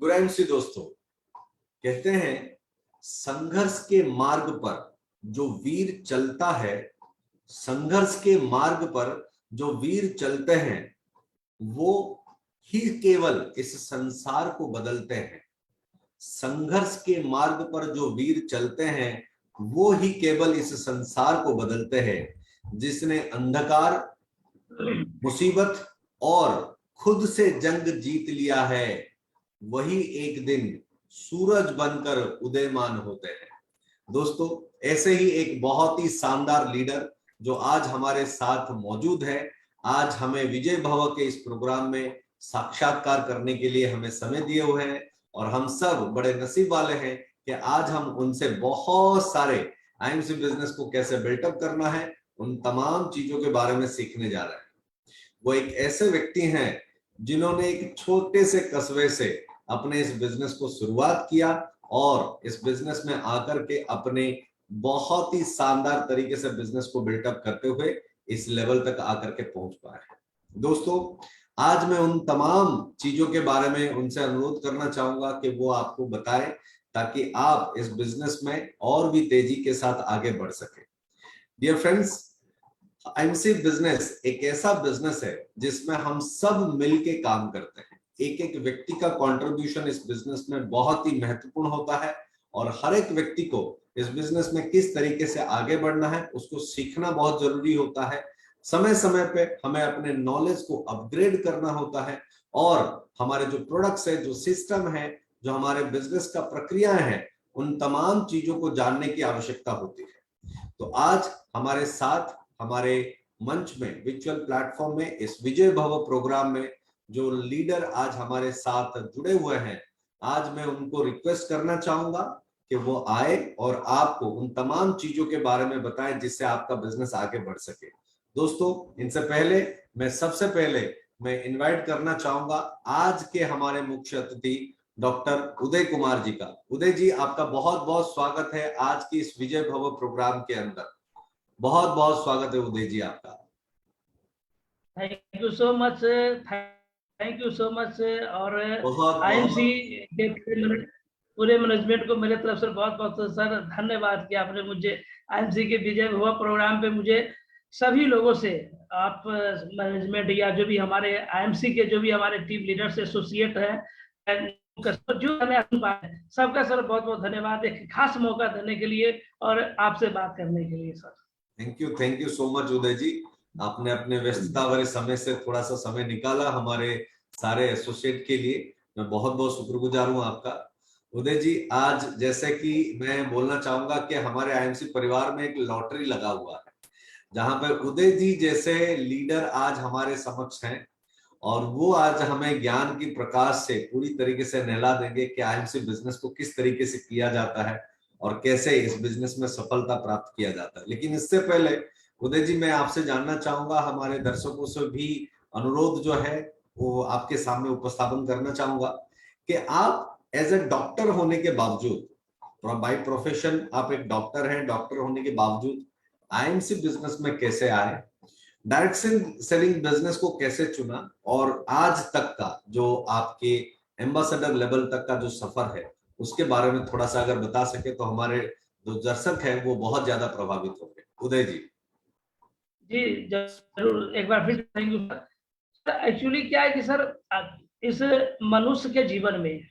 गुरु दोस्तों, कहते हैं संघर्ष के मार्ग पर जो वीर चलता है, संघर्ष के मार्ग पर जो वीर चलते हैं वो ही केवल इस संसार को बदलते हैं। संघर्ष के मार्ग पर जो वीर चलते हैं वो ही केवल इस संसार को बदलते हैं। जिसने अंधकार, मुसीबत और खुद से जंग जीत लिया है वही एक दिन सूरज बनकर उदयमान होते हैं। दोस्तों, ऐसे ही एक बहुत ही शानदार लीडर जो आज हमारे साथ मौजूद है, आज हमें विजय भव के इस प्रोग्राम में साक्षात्कार करने के लिए हमें समय दिए हुए हैं और हम सब बड़े नसीब वाले हैं कि आज हम उनसे बहुत सारे आईएमसी बिजनेस को कैसे बिल्टअप करना है, उन तमाम चीजों के बारे में सीखने जा रहे हैं। वो एक ऐसे व्यक्ति हैं जिन्होंने एक छोटे से कस्बे से अपने इस बिजनेस को शुरुआत किया और इस बिजनेस में आकर के अपने बहुत ही शानदार तरीके से बिजनेस को बिल्टअप करते हुए इस लेवल तक आकर के पहुंच पाए हैं। दोस्तों, आज मैं उन तमाम चीजों के बारे में उनसे अनुरोध करना चाहूंगा कि वो आपको बताएं ताकि आप इस बिजनेस में और भी तेजी के साथ आगे बढ़ सके। डियर फ्रेंड्स, आईएमसी बिजनेस एक ऐसा बिजनेस है जिसमें हम सब मिलके काम करते हैं। एक एक व्यक्ति का कंट्रीब्यूशन इस बिजनेस में बहुत ही महत्वपूर्ण होता है और हर एक व्यक्ति को इस बिजनेस में किस तरीके से आगे बढ़ना है उसको सीखना बहुत जरूरी होता है। समय समय पे हमें अपने नॉलेज को अपग्रेड करना होता है और हमारे जो प्रोडक्ट्स है, जो सिस्टम है, जो हमारे बिजनेस का प्रक्रियाएं हैं, उन तमाम चीजों को जानने की आवश्यकता होती है। तो आज हमारे साथ हमारे मंच में, विजुअल प्लेटफॉर्म में, इस विजय भव प्रोग्राम में जो लीडर आज हमारे साथ जुड़े हुए हैं, आज मैं उनको रिक्वेस्ट करना चाहूंगा कि वो आए और आपको उन तमाम चीजों के बारे में बताएं जिससे आपका बिजनेस आगे बढ़ सके। दोस्तों, इनसे पहले सबसे पहले मैं इनवाइट करना चाहूंगा आज के हमारे मुख्य अतिथि डॉक्टर उदय कुमार जी का। उदय जी, आपका बहुत बहुत स्वागत है आज की इस विजय भव प्रोग्राम के अंदर। बहुत बहुत स्वागत है उदय जी आपका। Thank you so much, thank you so much. और आईएमसी के पूरे मैनेजमेंट को मेरे तरफ से बहुत बहुत सर धन्यवाद कि आपने मुझे आईएमसी के विजय भव प्रोग्राम पे मुझे सभी लोगों से, आप मैनेजमेंट या जो भी हमारे आईएमसी के जो भी हमारे टीम लीडर्स एसोसिएट हैं, जो सबका सर बहुत बहुत धन्यवाद एक खास मौका देने के लिए और आपसे बात करने के लिए sir. Thank you so much Uday ji. आपने अपने व्यस्तता भरे समय से थोड़ा सा समय निकाला हमारे सारे एसोसिएट के लिए। मैं बहुत बहुत शुक्रगुजार हूँ आपका। उदय जी, आज जैसे कि मैं बोलना चाहूंगा कि हमारे आईएमसी परिवार में एक लॉटरी लगा हुआ है जहां पर उदय जी जैसे लीडर आज हमारे समक्ष हैं और वो आज हमें ज्ञान की प्रकाश से पूरी तरीके से नहला देंगे कि आईएमसी बिजनेस को किस तरीके से किया जाता है और कैसे इस बिजनेस में सफलता प्राप्त किया जाता है। लेकिन इससे पहले उदय जी, मैं आपसे जानना चाहूंगा, हमारे दर्शकों से भी अनुरोध जो है वो आपके सामने उपस्थापन करना चाहूंगा कि आप एज ए डॉक्टर होने के बावजूद, बाय प्रोफेशन आप एक डॉक्टर हैं, डॉक्टर होने के बावजूद आईएमसी बिजनेस में कैसे आए, डायरेक्ट सेलिंग बिजनेस को कैसे चुना और आज तक का जो आपके एम्बेसडर लेवल तक का जो सफर है उसके बारे में थोड़ा सा अगर बता सके तो हमारे जो दर्शक हैं वो बहुत ज्यादा प्रभावित होंगे। उदय जी। जी जरूर, एक बार फिर थैंक यू सर। एक्चुअली क्या है कि सर इस मनुष्य के जीवन में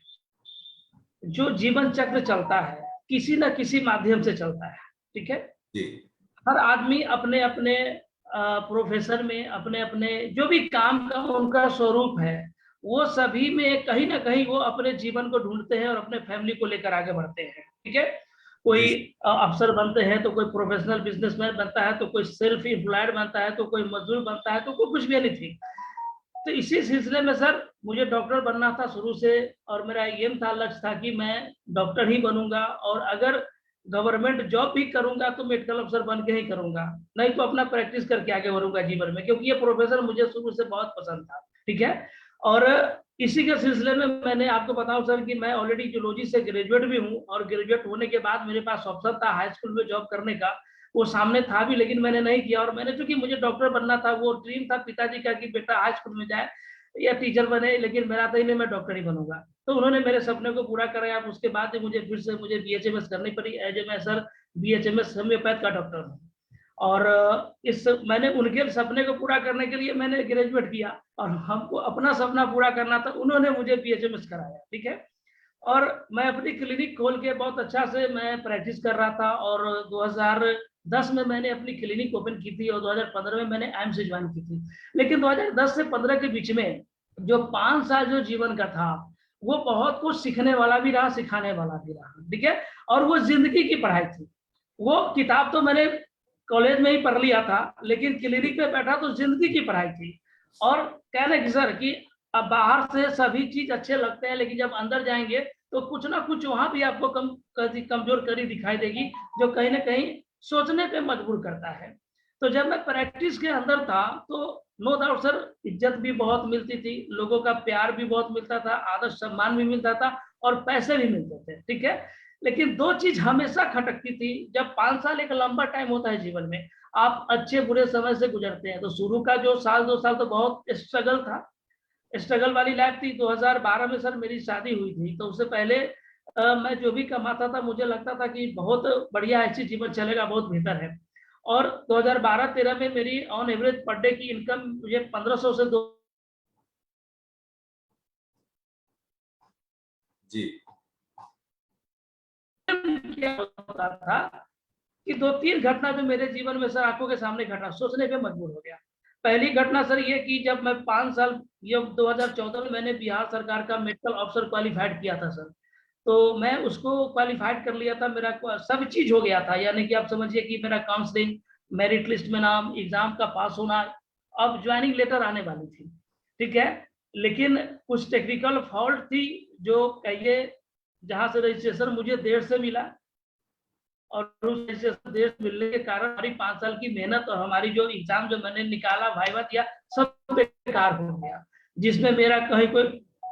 जो जीवन चक्र चलता है किसी न किसी माध्यम से चलता है, ठीक है जी। हर आदमी अपने अपने प्रोफेशन में अपने अपने जो भी काम का उनका स्वरूप है वो सभी में कहीं ना कहीं वो अपने जीवन को ढूंढते हैं और अपने फैमिली को लेकर आगे बढ़ते हैं, ठीक है। कोई अफसर बनते हैं तो कोई प्रोफेशनल बिजनेसमैन बनता है, तो कोई सेल्फ एम्प्लॉयड बनता है, तो कोई मजदूर बनता है, तो कोई कुछ भी नहीं। तो इसी सिलसिले में सर मुझे डॉक्टर बनना था शुरू से और मेरा एम था, लक्ष्य था कि मैं डॉक्टर ही बनूंगा और अगर गवर्नमेंट जॉब भी करूंगा तो मेडिकल अफसर बन के ही करूंगा, नहीं तो अपना प्रैक्टिस करके आगे बढ़ूंगा जीवन में, क्योंकि ये प्रोफेशन मुझे शुरू से बहुत पसंद था, ठीक है। और इसी के सिलसिले में मैंने आपको बताऊं सर कि मैं ऑलरेडी जूलॉजी से ग्रेजुएट भी हूं और ग्रेजुएट होने के बाद मेरे पास ऑप्शन था हाई स्कूल में जॉब करने का, वो सामने था भी लेकिन मैंने नहीं किया। और मैंने, चूंकि मुझे डॉक्टर बनना था, वो ड्रीम था पिताजी का कि बेटा हाई स्कूल में जाए, या टीचर बने, लेकिन मेरा था ही नहीं, मैं डॉक्टर ही बनूंगा। तो उन्होंने मेरे सपने को पूरा कराया। उसके बाद मुझे फिर से मुझे बीएचएमएस करनी पड़ी। एज ए मैं सर बीएचएमएस होम्योपैथ का डॉक्टर हूँ। और इस मैंने उनके सपने को पूरा करने के लिए मैंने ग्रेजुएट किया, और हमको अपना सपना पूरा करना था, उन्होंने मुझे बीएचएमएस कराया। ठीक है। और मैं अपनी क्लिनिक खोल के बहुत अच्छा से मैं प्रैक्टिस कर रहा था। और 2010 में मैंने अपनी क्लिनिक ओपन की थी, और 2015 में मैंने एम्स से ज्वाइन की थी। लेकिन 2010 से 15 के बीच में जो 5 साल जो जीवन का था, वो बहुत कुछ सीखने वाला भी रहा, सिखाने वाला भी रहा। ठीक है। और वो जिंदगी की पढ़ाई थी। वो किताब तो मैंने कॉलेज में ही पढ़ लिया था, लेकिन क्लिनिक में बैठा तो जिंदगी की पढ़ाई थी। और कहने की सर कि अब बाहर से सभी चीज अच्छे लगते हैं, लेकिन जब अंदर जाएंगे तो कुछ ना कुछ वहां भी आपको कमजोर कड़ी दिखाई देगी, जो कहीं ना कहीं सोचने पे मजबूर करता है। तो जब मैं प्रैक्टिस के अंदर था तो नो डाउट सर, इज्जत भी बहुत मिलती थी, लोगों का प्यार भी बहुत मिलता था, आदर सम्मान भी मिलता था, और पैसे भी मिलते थे। ठीक है। लेकिन दो चीज हमेशा खटकती थी। जब 5 साल एक लंबा टाइम होता है जीवन में, आप अच्छे बुरे समय से गुजरते हैं। तो शुरू का जो साल 2 साल तो बहुत स्ट्रगल था, स्ट्रगल वाली लाइफ थी। 2012 में सर मेरी शादी हुई थी। तो उससे पहले मैं जो भी कमाता था, मुझे लगता था कि बहुत बढ़िया ऐसी जीवन चलेगा, बहुत बेहतर है। और 2012-13 में मेरी ऑन एवरेज पर डे की इनकम मुझे 1500 से 2 जी। क्या होता था कि 2-3 घटना जो मेरे जीवन में सर आंखों के सामने घटा, सोचने पे मजबूर हो गया। पहली घटना सर ये कि जब मैं 5 साल, ये 2014 में मैंने बिहार सरकार का मेडिकल ऑफिसर क्वालिफाइड किया था सर। तो मैं उसको क्वालिफाइड कर लिया था, मेरा सब चीज हो गया था। यानी कि आप समझिए कि मेरा काउंसलिंग, मेरिट लिस्ट में नाम, एग्जाम का पास होना, अब ज्वाइनिंग लेटर आने वाली थी। ठीक है। लेकिन कुछ टेक्निकल फॉल्ट थी, जो कहिए जहां से रजिस्ट्रेशन मुझे देर से मिला, और उस रजिस्ट्रेशन देर से मिलने के कारण हमारी 5 साल की मेहनत और हमारी जो एग्जाम जो मैंने निकाला, वाइवा दिया, सब बेकार हो गया, जिसमें मेरा कहीं कोई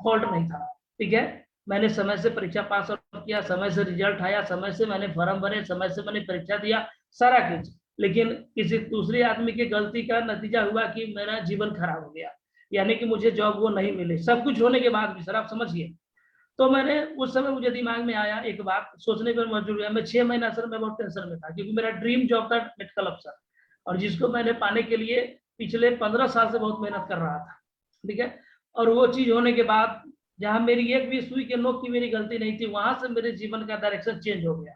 फॉल्ट नहीं था। ठीक है। मैंने समय से परीक्षा पास किया, समय से रिजल्ट आया, समय से मैंने फॉर्म भरे, समय से मैंने परीक्षा दिया, सारा कुछ। लेकिन किसी दूसरे आदमी की गलती का नतीजा हुआ कि मेरा जीवन खराब हो गया। यानी कि मुझे जॉब वो नहीं मिली, सब कुछ होने के बाद भी सर, आप समझिए। तो मैंने उस समय मुझे दिमाग में आया एक बात, सोचने पर मजबूर हुआ। मैं 6 महीना सर मैं बहुत टेंशन में था, क्योंकि मेरा ड्रीम जॉब था मेडिकल अफसर, और जिसको मैंने पाने के लिए पिछले 15 साल से बहुत मेहनत कर रहा था। ठीक है। और वो चीज होने के बाद, जहां मेरी एक भी सुई के नोक की मेरी गलती नहीं थी, वहां से मेरे जीवन का डायरेक्शन चेंज हो गया।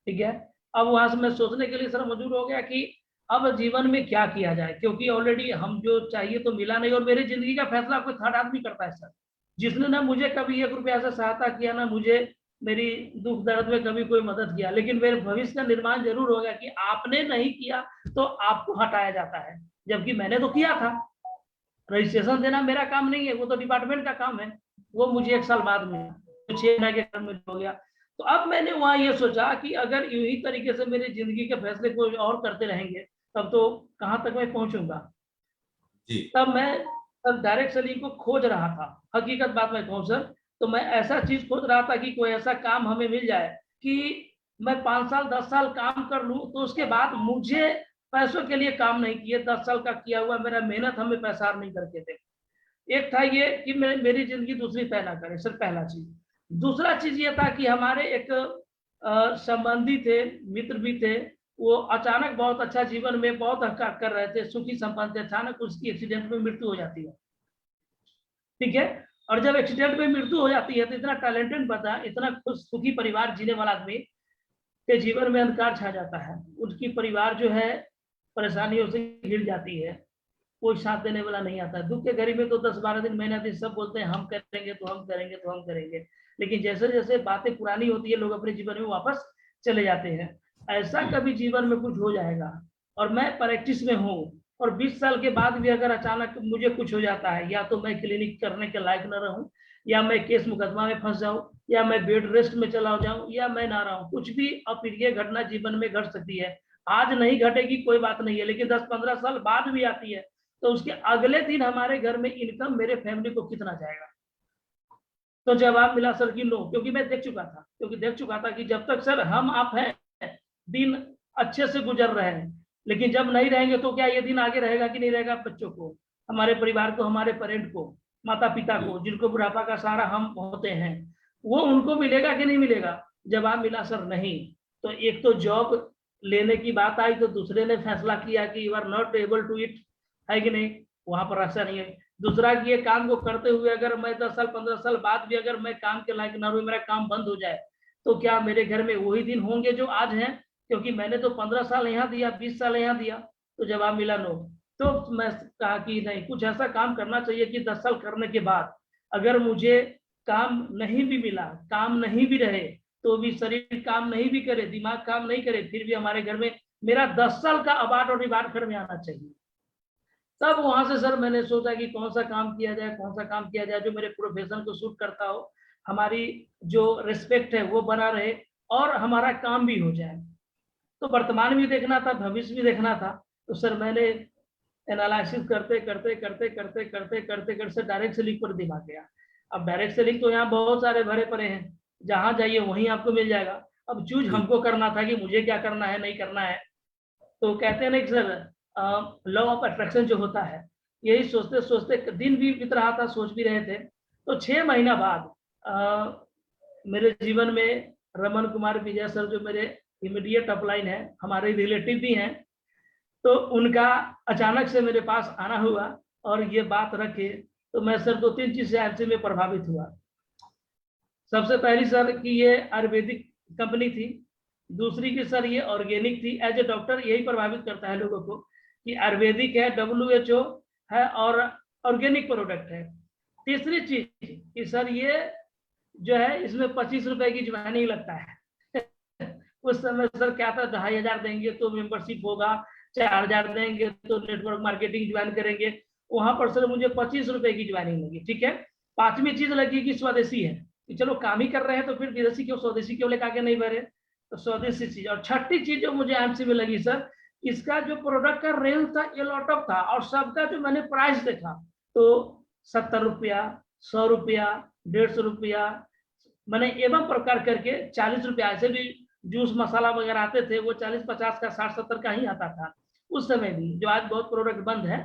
ठीक है। अब वहां से मैं सोचने के लिए सर मजबूर हो गया कि अब जीवन में क्या किया जाए, क्योंकि ऑलरेडी हम जो चाहिए तो मिला नहीं, और मेरी जिंदगी का फैसला कोई थर्ड आदमी करता है सर, जिसने ना मुझे कभी 1 रुपया से सहायता किया, ना मुझे मेरी दुख दर्द में कभी कोई मदद किया। लेकिन मेरे भविष्य का निर्माण जरूर हो गया कि आपने नहीं किया तो आपको हटाया जाता है, जबकि मैंने तो किया था। रजिस्ट्रेशन देना मेरा काम नहीं है, वो तो डिपार्टमेंट का काम है। वो मुझे 1 साल बाद में, तो 6 महीने के क्रम में हो गया। तो अब मैंने वहां ये सोचा कि अगर यूं ही तरीके से मेरी जिंदगी के फैसले कोई और करते रहेंगे, तब तो कहां तक मैं पहुंचूंगा। जी। तब मैं सर डायरेक्ट सेलिंग को खोज रहा था। हकीकत बात मैं कहूँ सर, तो मैं ऐसा चीज खोज रहा था कि कोई ऐसा काम हमें मिल जाए कि मैं 5 साल 10 साल काम कर लूं, तो उसके बाद मुझे पैसों के लिए काम नहीं किए, 10 साल का किया हुआ मेरा मेहनत हमें पैसा नहीं करके दे। एक था ये कि मेरी जिंदगी दूसरी तय ना करे सर, पहला चीज। दूसरा चीज ये था कि हमारे एक संबंधी थे, मित्र भी थे। वो अचानक बहुत अच्छा जीवन में बहुत हक्का कर रहे थे, सुखी संपन्न थे, अचानक उसकी एक्सीडेंट में मृत्यु हो जाती है। ठीक है। और जब एक्सीडेंट में मृत्यु हो जाती है, तो इतना टैलेंटेड बता, इतना खुश सुखी परिवार जीने वाला आदमी के जीवन में अंधकार छा जाता है। उसकी परिवार जो है परेशानियों से घिर जाती है, कोई साथ देने वाला नहीं आता है। दुख के घड़ी में तो 10-12 दिन, महीना दिन सब बोलते हैं हम करेंगे तो हम करेंगे तो हम करेंगे, लेकिन जैसे जैसे बातें पुरानी होती है, लोग अपने जीवन में वापस चले जाते हैं। ऐसा कभी जीवन में कुछ हो जाएगा, और मैं प्रैक्टिस में हूँ, और 20 साल के बाद भी अगर अचानक मुझे कुछ हो जाता है, या तो मैं क्लिनिक करने के लायक न रहूं, या मैं केस मुकदमा में फंस जाऊं, या मैं बेड रेस्ट में चला जाऊं, या मैं ना रहूं, कुछ भी अप्रिय घटना जीवन में घट सकती है। आज नहीं घटेगी कोई बात नहीं है, लेकिन 10-15 साल बाद भी आती है, तो उसके अगले दिन हमारे घर में इनकम मेरे फैमिली को कितना जाएगा। तो जवाब मिला सर कि नो, क्योंकि मैं देख चुका था कि जब तक सर हम आप हैं, दिन अच्छे से गुजर रहे हैं, लेकिन जब नहीं रहेंगे तो क्या ये दिन आगे रहेगा कि नहीं रहेगा, बच्चों को, हमारे परिवार को, हमारे पेरेंट को। माता पिता को, जिनको बुढ़ापा का सहारा हम होते हैं, वो उनको मिलेगा कि नहीं मिलेगा? जवाब मिला सर नहीं। तो एक तो जॉब लेने की बात आई तो दूसरे ने फैसला किया कि you are not able to it, है कि नहीं? वहां पर ऐसा नहीं है। दूसरा कि ये काम को करते हुए अगर मैं 10 साल 15 साल बाद भी अगर मैं काम के लायक ना रहूं, मेरा काम बंद हो जाए, तो क्या मेरे घर में वही दिन होंगे जो आज हैं? क्योंकि मैंने तो 15 साल यहाँ दिया, 20 साल यहाँ दिया। तो जवाब मिला नो। तो मैं कहा कि नहीं, कुछ ऐसा काम करना चाहिए कि 10 साल करने के बाद अगर मुझे काम नहीं भी मिला, काम नहीं भी रहे, तो भी शरीर काम नहीं भी करे, दिमाग काम नहीं करे, फिर भी हमारे घर में मेरा 10 साल का अवार्ड और रिवार्ड घर में आना चाहिए। तब वहां से सर मैंने सोचा कि कौन सा काम किया जाए, कौन सा काम किया जाए जो मेरे प्रोफेशन को सूट करता हो, हमारी जो रिस्पेक्ट है वो बना रहे और हमारा काम भी हो जाए। तो वर्तमान भी देखना था, भविष्य भी देखना था। तो सर मैंने एनालिसिस करते करते करते करते करते करते करते डायरेक्ट सेलिंग पर दिमाग गया। अब डायरेक्ट सेलिंग तो यहाँ बहुत सारे भरे पड़े हैं, जहां जाइए वहीं आपको मिल जाएगा। अब चूज जी हमको करना था कि मुझे क्या करना है, नहीं करना है। तो कहते हैं ना कि सर लॉ ऑफ अट्रैक्शन जो होता है, यही सोचते सोचते दिन भी बीत रहा था, सोच भी रहे थे। तो 6 महीना बाद मेरे जीवन में रमन कुमार विजय सर, जो मेरे इमीडिएट अपलाइन है, हमारे रिलेटिव भी हैं, तो उनका अचानक से मेरे पास आना हुआ और ये बात रखे। तो मैं सर 2-3 चीज से एमसी में प्रभावित हुआ। सबसे पहली सर कि ये आयुर्वेदिक कंपनी थी। दूसरी की सर ये ऑर्गेनिक थी। एज ए डॉक्टर यही प्रभावित करता है लोगों को कि आयुर्वेदिक है, WHO है और ऑर्गेनिक प्रोडक्ट है। तीसरी चीज कि सर ये जो है इसमें 25 रुपए की ज्वाइनिंग लगता है। उस समय सर क्या था, 2500 देंगे तो मेंबरशिप होगा, 4000 देंगे तो नेटवर्क मार्केटिंग ज्वाइन करेंगे। वहां पर सर मुझे 25 रुपए की ज्वाइनिंग लगी। ठीक है। पांचवी चीज लगी कि स्वदेशी है, कि चलो काम ही कर रहे हैं तो फिर विदेशी क्यों, स्वदेशी क्यों लेकर आगे नहीं बढ़े, तो स्वदेशी चीज। और छठी चीज जो मुझे एमसी में लगी सर, इसका जो प्रोडक्ट का रेंज था ये लॉट ऑफ था, और सबका जो मैंने प्राइस देखा तो 70 रुपया, 100 रुपया, 150 रुपया, मैंने एवं प्रकार करके 40 रुपया, ऐसे भी जूस मसाला वगैरह आते थे वो 40-50 का, 60-70 का ही आता था उस समय भी, जो आज बहुत प्रोडक्ट बंद है।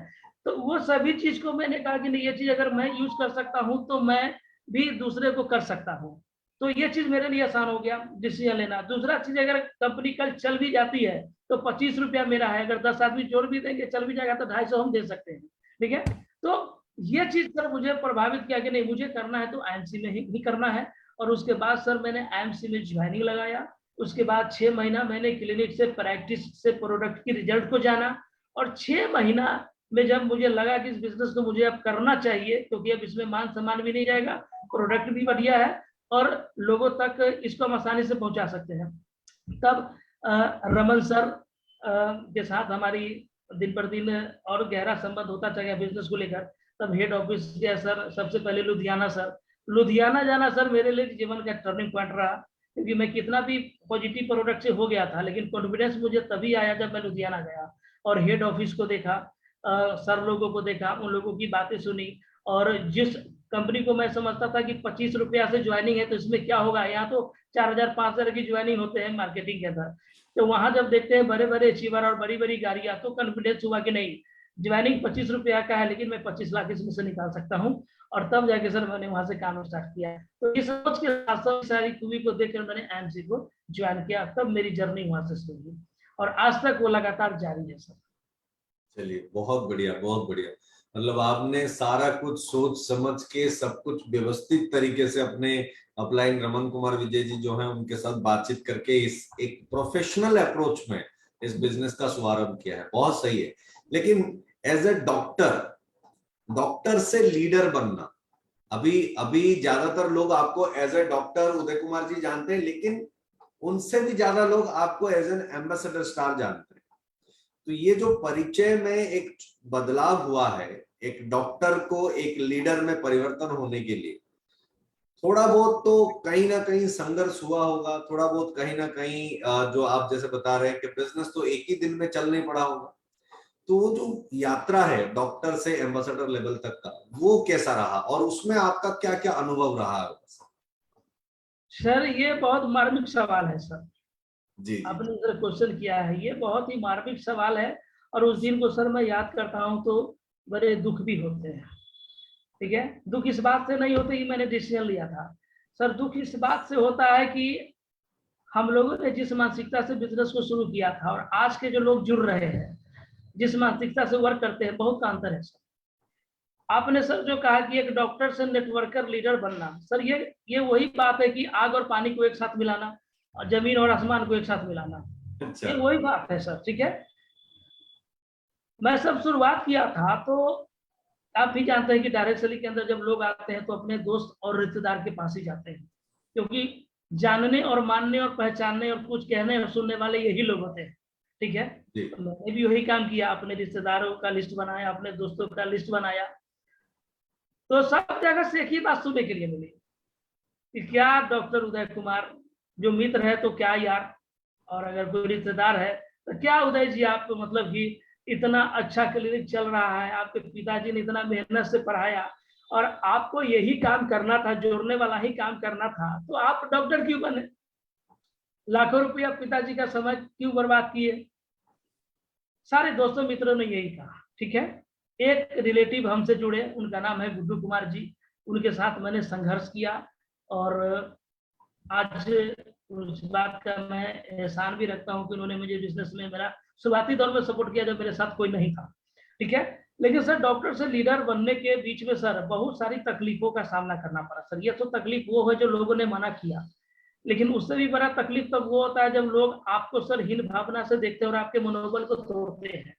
तो वो सभी चीज को मैंने कहा कि नहीं, ये चीज अगर मैं यूज कर सकता हूँ तो मैं भी दूसरे को कर सकता हूँ। तो ये चीज मेरे लिए आसान हो गया डिसीजन लेना। दूसरा चीज, अगर कंपनी कल चल भी जाती है तो 25 रुपया मेरा है, अगर 10 आदमी जोड़ भी देंगे चल भी जाएगा तो 250 हम दे सकते हैं। ठीक है। तो ये चीज सर मुझे प्रभावित किया कि नहीं, मुझे करना है तो आईएमसी में ही करना है। और उसके बाद सर मैंने आईएमसी में ज्वाइनिंग लगाया। उसके बाद 6 महीना मैंने क्लिनिक से, प्रैक्टिस से प्रोडक्ट की रिजल्ट को जाना। और 6 महीना में जब मुझे लगा कि इस बिजनेस को मुझे अब करना चाहिए, क्योंकि अब इसमें मान सम्मान भी नहीं जाएगा, प्रोडक्ट भी बढ़िया है और लोगों तक इसको हम आसानी से पहुंचा सकते हैं, तब रमन सर के साथ हमारी दिन पर दिन और गहरा संबंध होता चला गया बिजनेस को लेकर। तब हेड ऑफिस गया सर, सबसे पहले लुधियाना सर। लुधियाना जाना सर मेरे लिए जीवन का टर्निंग पॉइंट रहा, क्योंकि मैं कितना भी पॉजिटिव प्रोडक्ट से हो गया था, लेकिन कॉन्फिडेंस मुझे तभी आया जब मैं लुधियाना गया और हेड ऑफिस को देखा, सर लोगों को देखा, उन लोगों की बातें सुनी। और जिस कंपनी को मैं समझता था कि 25 रुपया से ज्वाइनिंग है तो इसमें क्या होगा, यहाँ तो 4000-5000 की ज्वाइनिंग होते हैं मार्केटिंग के अंदर। तो वहां जब देखते हैं बड़े बड़े अचीवर और बड़ी बड़ी गाड़ियां, तो कॉन्फिडेंस हुआ कि नहीं, ज्वाइनिंग 25 रुपया का है लेकिन मैं 25 लाख इसमें से निकाल सकता हूँ। और तब जाके सर मैंने वहां से काम स्टार्ट किया। तो इस सोच के साथ साथ सारी खूबी को देखकर मैंने एमसी को ज्वाइन किया। तब मेरी जर्नी वहां से शुरू हुई और आज तक वो लगातार जारी है सर। चलिए, बहुत बढ़िया, बहुत बढ़िया। मतलब आपने सारा कुछ सोच समझ के सब कुछ व्यवस्थित तरीके से अपने अपलाइन रमन कुमार विजय जी जो हैं उनके साथ बातचीत करके इस एक प्रोफेशनल अप्रोच में इस बिजनेस का शुभारंभ किया है। बहुत सही है। लेकिन एज ए डॉक्टर, डॉक्टर से लीडर बनना, अभी अभी ज्यादातर लोग आपको as a doctor Uday Kumar ji जानते हैं, लेकिन उनसे भी ज्यादा लोग आपको एज एन एम्बेसडर स्टार जानते हैं। तो ये जो परिचय में एक बदलाव हुआ है, एक डॉक्टर को एक लीडर में परिवर्तन होने के लिए थोड़ा बहुत तो कहीं ना कहीं संघर्ष हुआ होगा, थोड़ा बहुत कहीं ना कहीं जो आप जैसे बता रहे हैं कि बिजनेस तो एक ही दिन में चल नहीं पड़ा होगा। तो वो जो यात्रा है डॉक्टर से एम्बेसडर लेवल तक का, वो कैसा रहा और उसमें आपका क्या क्या अनुभव रहा है? सर ये बहुत मार्मिक सवाल है सर, जी जी आपने सर क्वेश्चन किया है, ये बहुत ही मार्मिक सवाल है। और उस दिन को सर मैं याद करता हूँ तो बड़े दुख भी होते हैं। ठीक है। दुख इस बात से नहीं होता कि मैंने डिसीजन लिया था सर, दुख इस बात से होता है कि हम लोगों ने जिस मानसिकता से बिजनेस को शुरू किया था और आज के जो लोग जुड़ रहे हैं जिस मानसिकता से वर्क करते हैं, बहुत का अंतर है सर। आपने सर जो कहा कि एक डॉक्टर से नेटवर्कर लीडर बनना, सर ये वही बात है कि आग और पानी को एक साथ मिलाना और जमीन और आसमान को एक साथ मिलाना, अच्छा। ये वही बात है सर। ठीक है। मैं सब शुरुआत किया था तो आप भी जानते हैं कि डायरेक्ट सेलिंग के अंदर जब लोग आते हैं तो अपने दोस्त और रिश्तेदार के पास ही जाते हैं, क्योंकि जानने और मानने और पहचानने और कुछ कहने और सुनने वाले यही लोग होते हैं। ठीक है। जी। तो मैंने भी वही काम किया, अपने रिश्तेदारों का लिस्ट बनाया, अपने दोस्तों का लिस्ट बनाया। तो सब जगह से एक ही बात सुनने के लिए मिली कि क्या डॉक्टर उदय कुमार जो मित्र है तो क्या यार, और अगर कोई रिश्तेदार है तो क्या उदय जी, आप मतलब कि इतना अच्छा क्लिनिक चल रहा है, आपके पिताजी ने इतना मेहनत से पढ़ाया और आपको यही काम करना था, जोड़ने वाला ही काम करना था, तो आप डॉक्टर क्यों बने? लाखों रुपया पिताजी का समय क्यों बर्बाद किए? सारे दोस्तों मित्रों ने यही कहा। ठीक है। एक रिलेटिव हमसे जुड़े, उनका नाम है गुड्डू कुमार जी, उनके साथ मैंने संघर्ष किया और आज उस बात का मैं एहसान भी रखता हूं कि उन्होंने मुझे बिजनेस में मेरा शुरुआती दौर में सपोर्ट किया जब मेरे साथ कोई नहीं था। ठीक है। लेकिन सर डॉक्टर से लीडर बनने के बीच में सर बहुत सारी तकलीफों का सामना करना पड़ा सर। ये तो तकलीफ वो है जो लोगों ने मना किया, लेकिन उससे भी बड़ा तकलीफ तब वो होता है जब लोग आपको सर हीन भावना से देखते हैं और आपके मनोबल को तोड़ते हैं।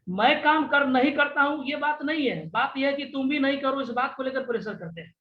मैं काम कर नहीं करता हूं ये बात नहीं है, बात यह है कि तुम भी नहीं करो, इस बात को लेकर प्रेशर करते हैं।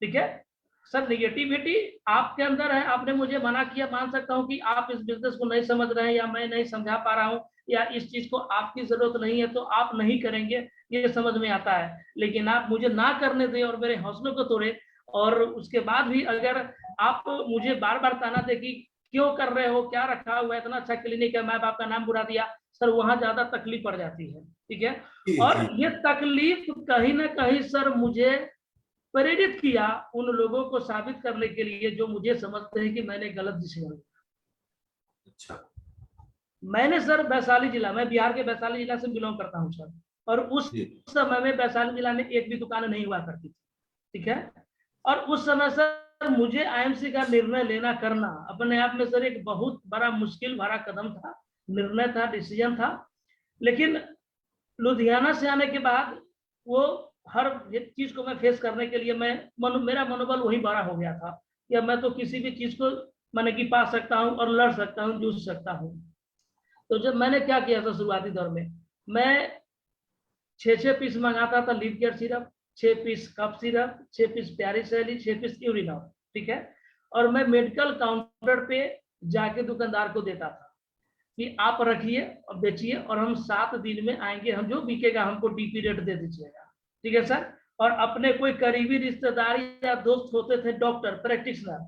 ठीक है। सर निगेटिविटी आपके अंदर है, आपने मुझे मना किया, मान सकता हूं कि आप इस बिजनेस को नहीं समझ रहे हैं या मैं नहीं समझा पा रहा हूं या इस चीज को आपकी जरूरत नहीं है तो आप नहीं करेंगे, ये समझ में आता है। लेकिन आप मुझे ना करने दें और मेरे हौसलों को तोड़े और उसके बाद भी अगर आप मुझे बार बार ताना दे कि क्यों कर रहे हो, क्या रखा हुआ है, इतना अच्छा क्लिनिक है, माँ बाप का नाम बुरा दिया, सर वहां ज्यादा तकलीफ पड़ जाती है। ठीक है। जी। और जी। ये तकलीफ कहीं ना कहीं सर मुझे प्रेरित किया उन लोगों को साबित करने के लिए जो मुझे समझते हैं कि मैंने गलत डिसीजन लिया। अच्छा। मैंने सर वैशाली जिला, मैं बिहार के वैशाली जिला से बिलोंग करता हूं सर, और उस जी। समय में वैशाली जिला में एक भी दुकान नहीं हुआ करती थी। ठीक है। और उस समय सर मुझे आईएमसी का निर्णय लेना करना अपने आप में सर एक बहुत बड़ा मुश्किल भरा कदम था, निर्णय था, डिसीजन था। लेकिन लुधियाना से आने के बाद वो हर चीज को मैं फेस करने के लिए मेरा मनोबल वही बड़ा हो गया था कि मैं तो किसी भी चीज को मैंने कि पा सकता हूँ और लड़ सकता हूँ, जूझ सकता हूँ। तो जब मैंने क्या किया था शुरुआती दौर में, मैं 6 पीस मंगाता था लीव केयर syrup, 6 piece cough syrup, 6 piece प्यारी सैली, 6 पीस यूरिनॉल। ठीक है। और मैं मेडिकल काउंटर पे जाके दुकानदार को देता था कि आप रखिए और बेचिए और हम 7 दिन में आएंगे, हम जो बिकेगा हमको डीपी रेट दे दीजिएगा। ठीक है सर। और अपने कोई करीबी रिश्तेदार या दोस्त होते थे डॉक्टर प्रैक्टिशनर,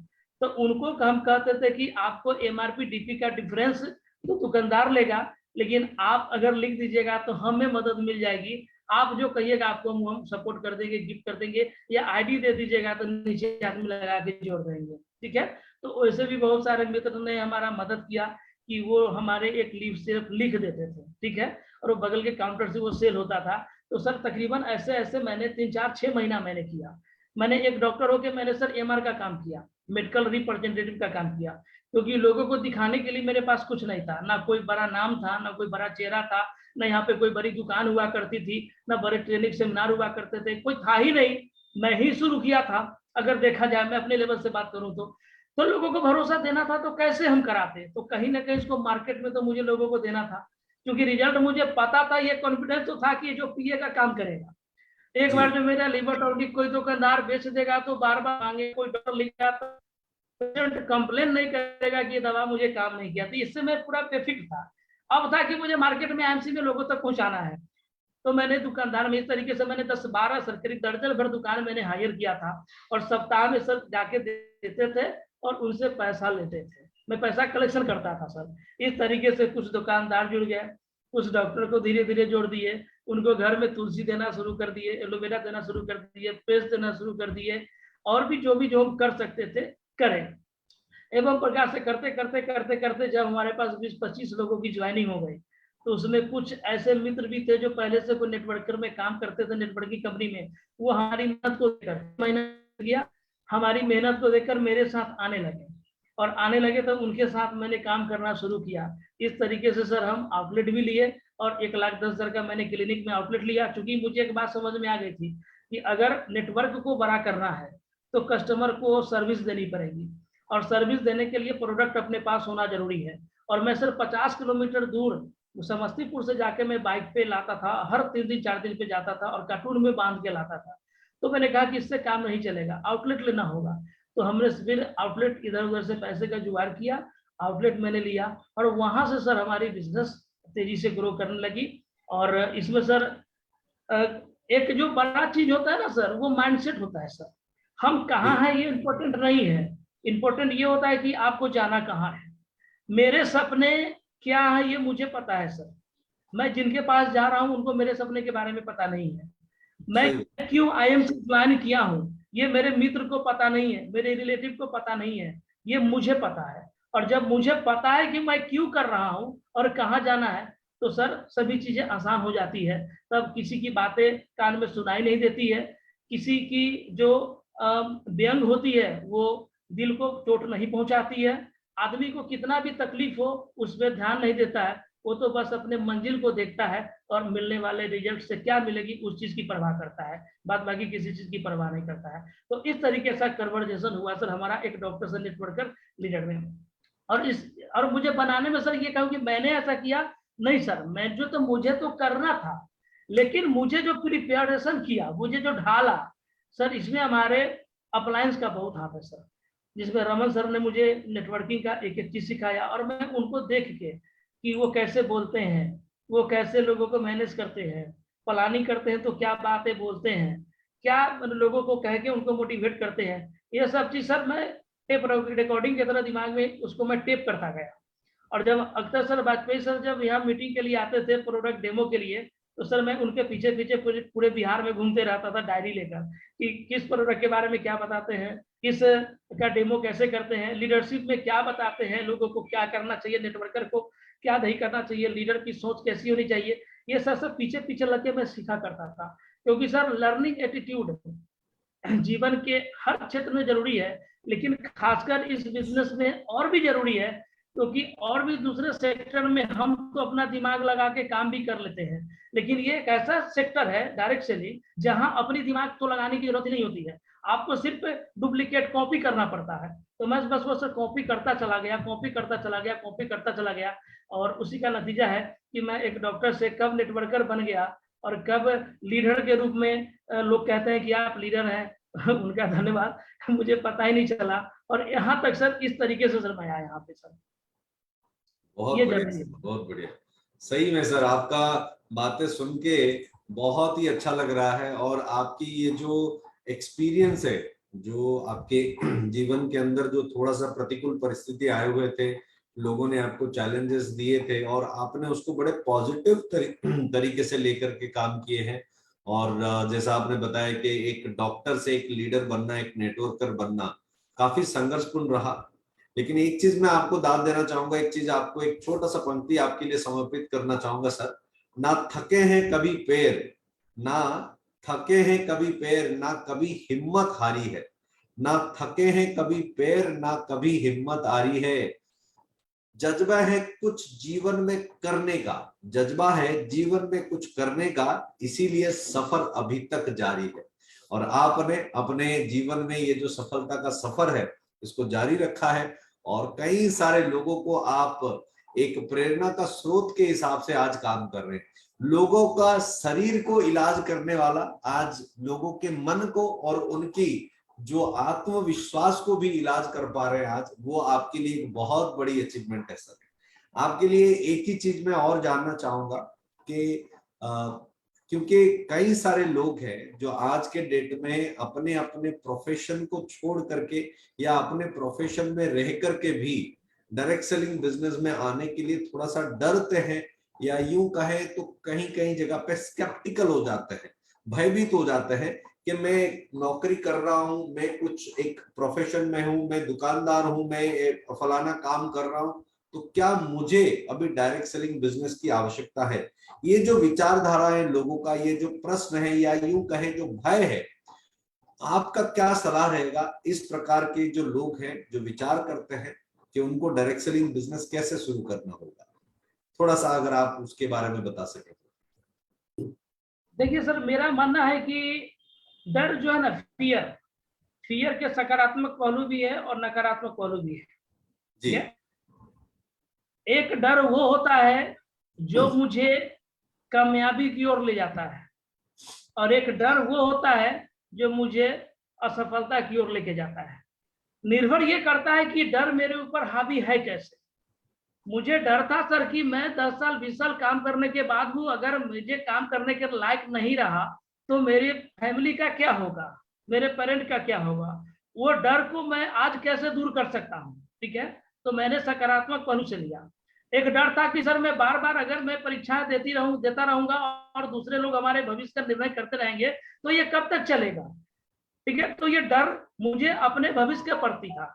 तो उनको हम कहते थे कि आपको एमआरपी डीपी का डिफरेंस तो दुकानदार लेगा, लेकिन आप अगर लिख दीजिएगा तो हमें मदद मिल जाएगी, आप जो कहिएगा आपको हम सपोर्ट कर देंगे, गिफ्ट कर देंगे, या आईडी दे दीजिएगा तो नीचे आदमी लगा के जोड़ देंगे। ठीक है। तो वैसे भी बहुत सारे मित्र ने हमारा मदद किया कि वो हमारे एक लीव सिर्फ लिख देते थे। ठीक है। और वो बगल के काउंटर से वो सेल होता था। तो सर तकरीबन ऐसे ऐसे मैंने 3 4 6 महीना मैंने किया। मैंने एक डॉक्टर होकर मैंने सर एमआर का काम किया, मेडिकल रिप्रेजेंटेटिव का काम किया, क्योंकि लोगों को दिखाने के लिए मेरे पास कुछ नहीं था, ना कोई बड़ा नाम था, ना कोई बड़ा चेहरा था, ना यहाँ पे कोई बड़ी दुकान हुआ करती थी, ना बड़े ट्रेनिंग सेमिनार हुआ करते थे, कोई था ही नहीं। मैं ही शुरू किया था। अगर देखा जाए मैं अपने लेवल से बात करूं तो लोगों को भरोसा देना था तो कैसे हम कराते, तो कहीं ना कहीं इसको मार्केट में तो मुझे लोगों को देना था, क्योंकि रिजल्ट मुझे पता था, ये कॉन्फिडेंस तो था कि जो पीए का काम करेगा। एक जी। बार जो मेरा लिवर टॉनिक कोई दुकानदार बेच देगा तो बार बार मांगे, कोई डॉक्टर लिखा तो पेशेंट कंप्लेन नहीं करेगा कि ये दवा मुझे काम नहीं किया, तो इससे मैं पूरा पेफिक था। अब था कि मुझे मार्केट में आईएमसी में लोगों तक पहुंचाना है। तो मैंने दुकानदार में इस तरीके से मैंने 10 12 सर करीब दर्जन भर दुकान मैंने हायर किया था, और सप्ताह में सर जाके देते थे और उनसे पैसा लेते थे, मैं पैसा कलेक्शन करता था सर। इस तरीके से कुछ दुकानदार जुड़ गए, कुछ डॉक्टर को धीरे धीरे जोड़ दिए, उनको घर में तुलसी देना शुरू कर दिए, एलोवेरा देना शुरू कर दिए, पेस्ट देना शुरू कर दिए, और भी जो हम कर सकते थे करें। एवं प्रकार से करते करते करते करते जब हमारे पास 20 25 लोगों की ज्वाइनिंग हो गई, तो उसमें कुछ ऐसे मित्र भी थे जो पहले से कोई नेटवर्कर में काम करते थे, नेटवर्किंग कंपनी में। वो हमारी मेहनत को देखकर, महीना गया, हमारी मेहनत को देखकर मेरे साथ आने लगे, और आने लगे तो उनके साथ मैंने काम करना शुरू किया। इस तरीके से सर हम आउटलेट भी लिए, और 1,10,000 का मैंने क्लिनिक में आउटलेट लिया। चूंकि मुझे एक बात समझ में आ गई थी कि अगर नेटवर्क को बड़ा करना है तो कस्टमर को सर्विस देनी पड़ेगी, और सर्विस देने के लिए प्रोडक्ट अपने पास होना जरूरी है। और मैं सर 50 किलोमीटर दूर समस्तीपुर से जाके मैं बाइक पे लाता था, हर 3 दिन 4 दिन पे जाता था और कार्टून में बांध के लाता था। तो मैंने कहा कि इससे काम नहीं चलेगा, आउटलेट लेना होगा। तो हमने फिर आउटलेट इधर उधर से पैसे का जुगाड़ किया, आउटलेट मैंने लिया, और वहां से सर हमारी बिजनेस तेजी से ग्रो करने लगी। और इसमें सर एक जो बड़ा चीज होता है ना सर, वो माइंडसेट होता है सर। हम कहाँ हैं ये इम्पोर्टेंट नहीं है, इम्पोर्टेंट ये होता है कि आपको जाना कहाँ है। मेरे सपने क्या है ये मुझे पता है सर। मैं जिनके पास जा रहा हूँ उनको मेरे सपने के बारे में पता नहीं है। मैं सही। क्यों आईएमसी ज्वाइन किया हूँ ये मेरे मित्र को पता नहीं है, मेरे रिलेटिव को पता नहीं है, ये मुझे पता है। और जब मुझे पता है कि मैं क्यों कर रहा हूँ और कहाँ जाना है, तो सर सभी चीजें आसान हो जाती है। तब किसी की बातें कान में सुनाई नहीं देती है, किसी की जो व्यंग होती है वो दिल को चोट नहीं पहुंचाती है। आदमी को कितना भी तकलीफ हो उस पर ध्यान नहीं देता है, वो तो बस अपने मंजिल को देखता है और मिलने वाले रिजल्ट से क्या मिलेगी उस चीज की परवाह करता है, बाद बाकी किसी चीज की परवाह नहीं करता है। तो इस तरीके से कन्वर्जेशन हुआ सर हमारा एक डॉक्टर से नेटवर्कर लीडर में। और मुझे बनाने में सर ये कहूँ कि मैंने ऐसा किया नहीं सर, मैं जो तो मुझे तो करना था, लेकिन मुझे जो प्रिपेरेशन किया, मुझे जो ढाला सर, इसमें हमारे अप्लायंस का बहुत हाथ है सर। जिसमें रमन सर ने मुझे नेटवर्किंग का एक एक चीज सिखाया, और मैं उनको देख के कि वो कैसे बोलते हैं, वो कैसे लोगों को मैनेज करते हैं, प्लानिंग करते हैं तो क्या बातें बोलते हैं, क्या लोगों को कह के उनको मोटिवेट करते हैं, ये सब चीज सर मैं टेप रिकॉर्डिंग की तरह दिमाग में उसको मैं टेप करता गया। और जब अख्तर सर वाजपेयी सर जब यहाँ मीटिंग के लिए आते थे प्रोडक्ट डेमो के लिए, तो सर मैं उनके पीछे पीछे पूरे बिहार में घूमते रहता था डायरी लेकर कि किस प्रोडक्ट के बारे में क्या बताते हैं, किस का डेमो कैसे करते हैं, लीडरशिप में क्या बताते हैं, लोगों को क्या करना चाहिए, नेटवर्कर को क्या नहीं करना चाहिए, लीडर की सोच कैसी होनी चाहिए। ये सब पीछे पीछे लग के मैं सीखा करता था, क्योंकि सर लर्निंग एटीट्यूड जीवन के हर क्षेत्र में जरूरी है, लेकिन खासकर इस बिजनेस में और भी जरूरी है, क्योंकि और भी दूसरे सेक्टर में हम तो अपना दिमाग लगा के काम भी कर लेते हैं, लेकिन ये एक ऐसा सेक्टर है डायरेक्ट सेलिंग जहां अपनी दिमाग तो लगाने की जरूरत ही नहीं होती है, आपको सिर्फ डुप्लीकेट कॉपी करना पड़ता है। तो मैं बस बस कॉपी करता चला गया, कॉपी करता चला गया, कॉपी करता चला गया, और उसी का नतीजा है कि मैं एक डॉक्टर से कब नेटवर्कर बन गया और कब लीडर के रूप में लोग कहते हैं कि आप लीडर हैं उनका धन्यवाद, मुझे पता ही नहीं चला। और यहाँ तक सर इस तरीके से सर मैं आया यहाँ पे सर। बहुत ये बढ़िया जर्नी सर, बहुत बढ़िया। सही में सर आपका बातें सुन के बहुत ही अच्छा लग रहा है, और आपकी ये जो एक्सपीरियंस है, जो आपके जीवन के अंदर जो थोड़ा सा प्रतिकूल परिस्थिति आए हुए थे, लोगों ने आपको चैलेंजेस दिए थे और आपने उसको बड़े पॉजिटिव तरीके से लेकर के काम किए हैं। और जैसा आपने बताया कि एक डॉक्टर से एक लीडर बनना, एक नेटवर्कर बनना काफी संघर्षपूर्ण रहा। लेकिन एक चीज मैं आपको दाद देना चाहूंगा, एक चीज आपको, एक छोटा सा पंक्ति आपके लिए समर्पित करना चाहूंगा सर। ना थके हैं कभी पैर, ना थके हैं कभी पैर, ना कभी हिम्मत हारी है। ना थके हैं कभी पैर, ना कभी हिम्मत हारी है। जज्बा है कुछ जीवन में करने का, जज्बा है जीवन में कुछ करने का, इसीलिए सफर अभी तक जारी है। और आपने अपने जीवन में ये जो सफलता का सफर है इसको जारी रखा है, और कई सारे लोगों को आप एक प्रेरणा का स्रोत के हिसाब से आज काम कर रहे हैं। लोगों का शरीर को इलाज करने वाला, आज लोगों के मन को और उनकी जो आत्मविश्वास को भी इलाज कर पा रहे हैं आज, वो आपके लिए एक बहुत बड़ी अचीवमेंट है सर। आपके लिए एक ही चीज मैं और जानना चाहूंगा कि क्योंकि कई सारे लोग हैं जो आज के डेट में अपने अपने प्रोफेशन को छोड़ करके या अपने प्रोफेशन में रह करके भी डायरेक्ट सेलिंग बिजनेस में आने के लिए थोड़ा सा डरते हैं, या यूं कहे तो कहीं कहीं जगह पे स्केप्टिकल हो जाते हैं, भयभीत हो जाते हैं कि मैं नौकरी कर रहा हूं, मैं कुछ एक प्रोफेशन में हूं, मैं दुकानदार हूं, मैं फलाना काम कर रहा हूं, तो क्या मुझे अभी डायरेक्ट सेलिंग बिजनेस की आवश्यकता है? ये जो विचारधारा है लोगों का, ये जो प्रश्न है या यूं कहे जो भय है, आपका क्या सलाह रहेगा इस प्रकार के जो लोग हैं जो विचार करते हैं कि उनको डायरेक्ट सेलिंग बिजनेस कैसे शुरू करना होगा? थोड़ा सा अगर आप उसके बारे में बता सकें। देखिए सर, मेरा मानना है कि डर जो है ना, फियर, फियर के सकारात्मक पहलू भी है और नकारात्मक पहलू भी है। जी। ठीक है। एक डर वो होता है जो मुझे कामयाबी की ओर ले जाता है, और एक डर वो होता है जो मुझे असफलता की ओर लेके जाता है। निर्भर ये करता है कि डर मेरे ऊपर हावी है कैसे। मुझे डर था सर कि मैं 10 साल 20 साल काम करने के बाद हूँ, अगर मुझे काम करने के लायक नहीं रहा तो मेरी फैमिली का क्या होगा, मेरे पेरेंट का क्या होगा। वो डर को मैं आज कैसे दूर कर सकता हूँ। ठीक है। तो मैंने सकारात्मक पहलू से लिया। एक डर था कि सर मैं बार बार अगर मैं परीक्षाएं देता रहूंगा और दूसरे लोग हमारे भविष्य का निर्णय करते रहेंगे तो ये कब तक चलेगा। ठीक है। तो ये डर मुझे अपने भविष्य के प्रति था।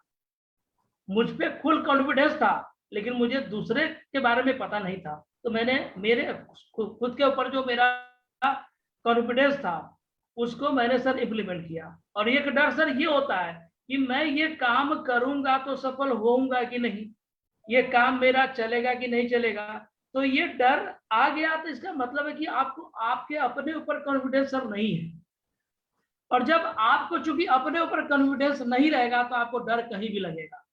मुझ पे फुल कॉन्फिडेंस था, लेकिन मुझे दूसरे के बारे में पता नहीं था। तो मैंने मेरे खुद के ऊपर जो मेरा कॉन्फिडेंस था उसको मैंने सर इम्प्लीमेंट किया। और एक डर सर ये होता है कि मैं ये काम करूंगा तो सफल होऊंगा कि नहीं, ये काम मेरा चलेगा कि नहीं चलेगा। तो ये डर आ गया तो इसका मतलब है कि आपको आपके अपने ऊपर कॉन्फिडेंस सर नहीं है। और जब आपको चूंकि अपने ऊपर कॉन्फिडेंस नहीं रहेगा तो आपको डर कहीं भी लगेगा।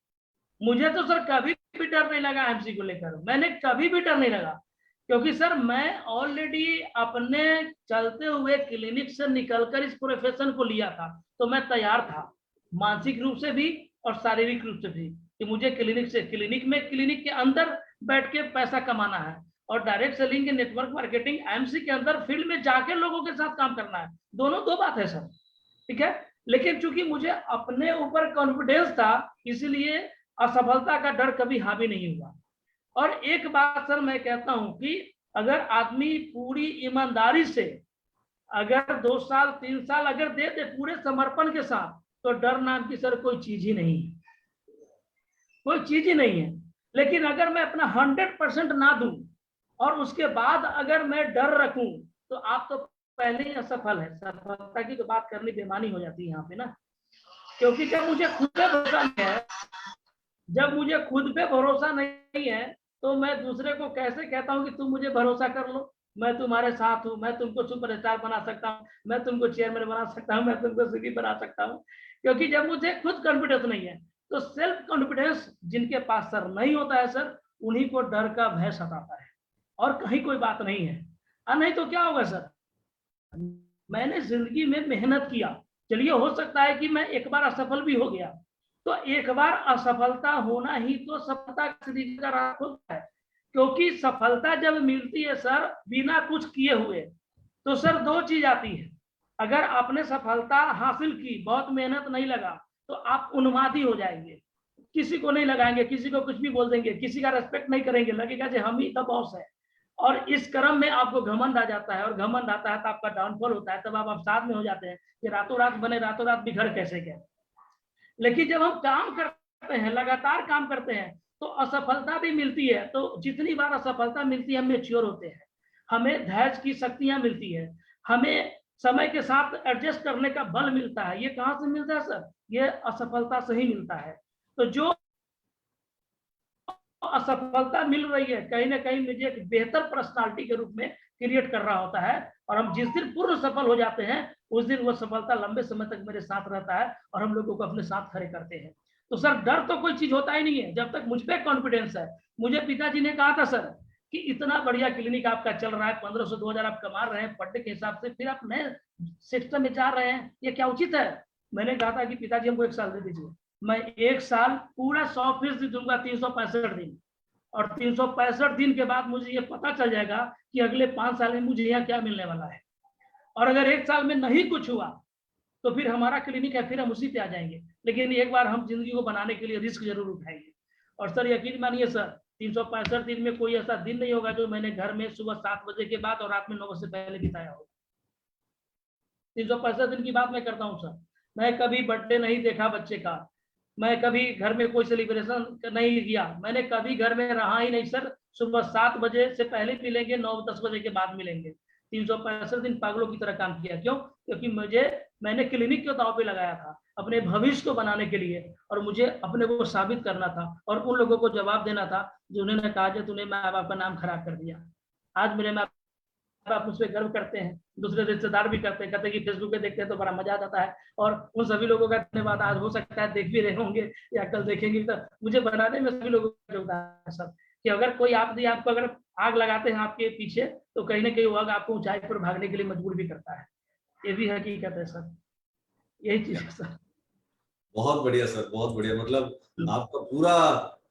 मुझे तो सर कभी भी डर नहीं लगा एमसी को लेकर, मैंने कभी भी डर नहीं लगा, क्योंकि सर मैं ऑलरेडी अपने चलते हुए क्लिनिक से निकलकर इस प्रोफेशन को लिया था। तो मैं तैयार था मानसिक रूप से भी और शारीरिक रूप से भी कि मुझे क्लिनिक के अंदर बैठ के पैसा कमाना है, और डायरेक्ट सेलिंग के नेटवर्क मार्केटिंग एमसी के अंदर फील्ड में जाके लोगों के साथ काम करना है। दोनों दो बात है सर। ठीक है। लेकिन चूंकि मुझे अपने ऊपर कॉन्फिडेंस था, इसलिए असफलता का डर कभी हावी नहीं हुआ। और एक बात सर मैं कहता हूं कि अगर आदमी पूरी ईमानदारी से अगर 2 साल 3 साल अगर दे दे पूरे समर्पण के साथ, तो डर नाम की सर कोई चीज ही नहीं है, कोई चीज ही नहीं है। लेकिन अगर मैं अपना 100% ना दूं और उसके बाद अगर मैं डर रखूं तो आप तो पहले ही असफल है। सफलता की तो बात करनी बेमानी हो जाती है यहाँ पे ना। क्योंकि जब मुझे खुद पे भरोसा नहीं है, जब मुझे खुद पे भरोसा नहीं है तो मैं दूसरे को कैसे कहता हूँ कि तुम मुझे भरोसा कर लो, मैं तुम्हारे साथ हूँ, मैं तुमको सुपरस्टार बना सकता हूँ, मैं तुमको चेयरमैन बना सकता हूँ, मैं तुमको सीपी बना सकता हूँ। क्योंकि जब मुझे खुद कॉन्फिडेंस नहीं है तो सेल्फ कॉन्फिडेंस जिनके पास सर नहीं होता है सर, उन्हीं को डर का भय सताता है, और कहीं कोई बात नहीं है। नहीं तो क्या होगा सर, मैंने जिंदगी में मेहनत किया, चलिए हो सकता है कि मैं एक बार असफल भी हो गया, तो एक बार असफलता होना ही तो सफलता का राह होता है। क्योंकि सफलता जब मिलती है सर बिना कुछ किए हुए, तो सर दो चीज आती है। अगर आपने सफलता हासिल की, बहुत मेहनत नहीं लगा, तो आप उन्मादी हो जाएंगे, किसी को नहीं लगाएंगे, किसी को कुछ भी बोल देंगे, किसी का रेस्पेक्ट नहीं करेंगे, लगेगा कि हम ही तो बॉस है। और इस क्रम में आपको घमंड आ जाता है, और घमंड आता है तो आपका डाउनफॉल होता है, तब आप साथ में हो जाते हैं कि रातों रात बने रातों रात बिखर कैसे गए। लेकिन जब हम काम करते हैं, लगातार काम करते हैं, तो असफलता भी मिलती है, तो जितनी बार असफलता मिलती है हम मैच्योर होते हैं, हमें धैर्य की शक्तियां मिलती है, हमें समय के साथ एडजस्ट करने का बल मिलता है। ये कहां से मिलता है सर, ये असफलता से ही मिलता है। तो जो असफलता मिल रही है कहीं ना कहीं मुझे एक बेहतर पर्सनालिटी के रूप में क्रिएट कर रहा होता है, और हम जिस दिन पूर्ण सफल हो जाते हैं उस दिन वो सफलता लंबे समय तक मेरे साथ रहता है और हम लोगों को अपने साथ खड़े करते हैं। तो सर डर तो कोई चीज होता ही नहीं है जब तक मुझ पर कॉन्फिडेंस है। मुझे पिताजी ने कहा था सर कि इतना बढ़िया क्लिनिक आपका चल रहा है, 1500 2000 आप कमा रहे हैं पर डे के हिसाब से, फिर आप नए सिस्टम में जा रहे हैं, ये क्या उचित है। मैंने कहा था कि पिताजी हमको 1 साल दे दीजिए, मैं 1 साल पूरा 100% दूंगा, 365 दिन, और 365 दिन के बाद मुझे ये पता चल जाएगा कि अगले 5 साल में मुझे यहाँ क्या मिलने वाला है। और अगर 1 साल में नहीं कुछ हुआ तो फिर हमारा क्लिनिक है, फिर हम उसी पे आ जाएंगे। लेकिन एक बार हम जिंदगी को बनाने के लिए रिस्क जरूर उठाएंगे। और सर यकीन मानिए सर, 365 दिन में कोई ऐसा दिन नहीं होगा जो मैंने घर में सुबह 7 बजे के बाद और रात में 9 बजे से पहले बिताया हो। 365 दिन की बात मैं करता हूँ सर। मैं कभी बर्थडे नहीं देखा बच्चे का, मैं कभी घर में कोई सेलिब्रेशन नहीं किया, मैंने कभी घर में रहा ही नहीं सर। सुबह 7 बजे से पहले मिलेंगे, 9-10 बजे के बाद मिलेंगे। 365 दिन पागलों की तरह काम किया। क्यों? क्योंकि मैंने क्लिनिक को दांव पे लगाया था अपने भविष्य को बनाने के लिए, और मुझे अपने को साबित करना था और उन लोगों को जवाब देना था जिन्होंने कहा कि तूने माँ बाप का नाम खराब कर दिया। आज मेरे माँ बाप मुझ पर गर्व करते हैं, दूसरे रिश्तेदार भी करते हैं, कहते हैं कि फेसबुक पे देखते हैं तो बड़ा मजा आता है। और उन सभी लोगों का धन्यवाद, आज हो सकता है देख भी रहे होंगे या कल देखेंगे, तो मुझे बनाने में सभी लोगों का योगदान है सर। कि अगर कोई आपको अगर आग लगाते हैं आपके पीछे, तो कहीं ना कहीं वो आग आपको ऊंचाई पर भागने के लिए मजबूर भी करता है। ये भी हकीकत है सर, यही चीज है सर। बहुत बढ़िया सर, बहुत बढ़िया। मतलब आपका पूरा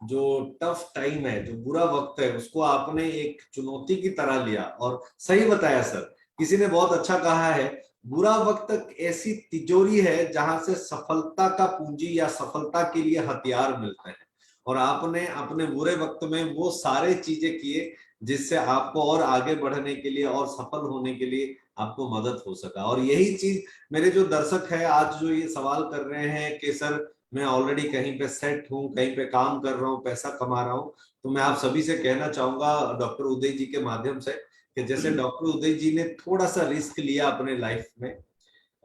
जो टफ टाइम है, जो बुरा वक्त है, उसको आपने एक चुनौती की तरह लिया और सही बताया सर। किसी ने बहुत अच्छा कहा है, बुरा वक्त ऐसी तिजोरी है जहां से सफलता का पूंजी या सफलता के लिए हथियार मिलते हैं, और आपने अपने बुरे वक्त में वो सारे चीजें किए जिससे आपको और आगे बढ़ने के लिए और सफल होने के लिए आपको मदद हो सका। और यही चीज मेरे जो दर्शक है आज जो ये सवाल कर रहे हैं कि सर मैं ऑलरेडी कहीं पे सेट हूँ, कहीं पे काम कर रहा हूँ, पैसा कमा रहा हूँ, तो मैं आप सभी से कहना चाहूंगा डॉक्टर उदय जी के माध्यम से कि जैसे डॉक्टर उदय जी ने थोड़ा सा रिस्क लिया अपने लाइफ में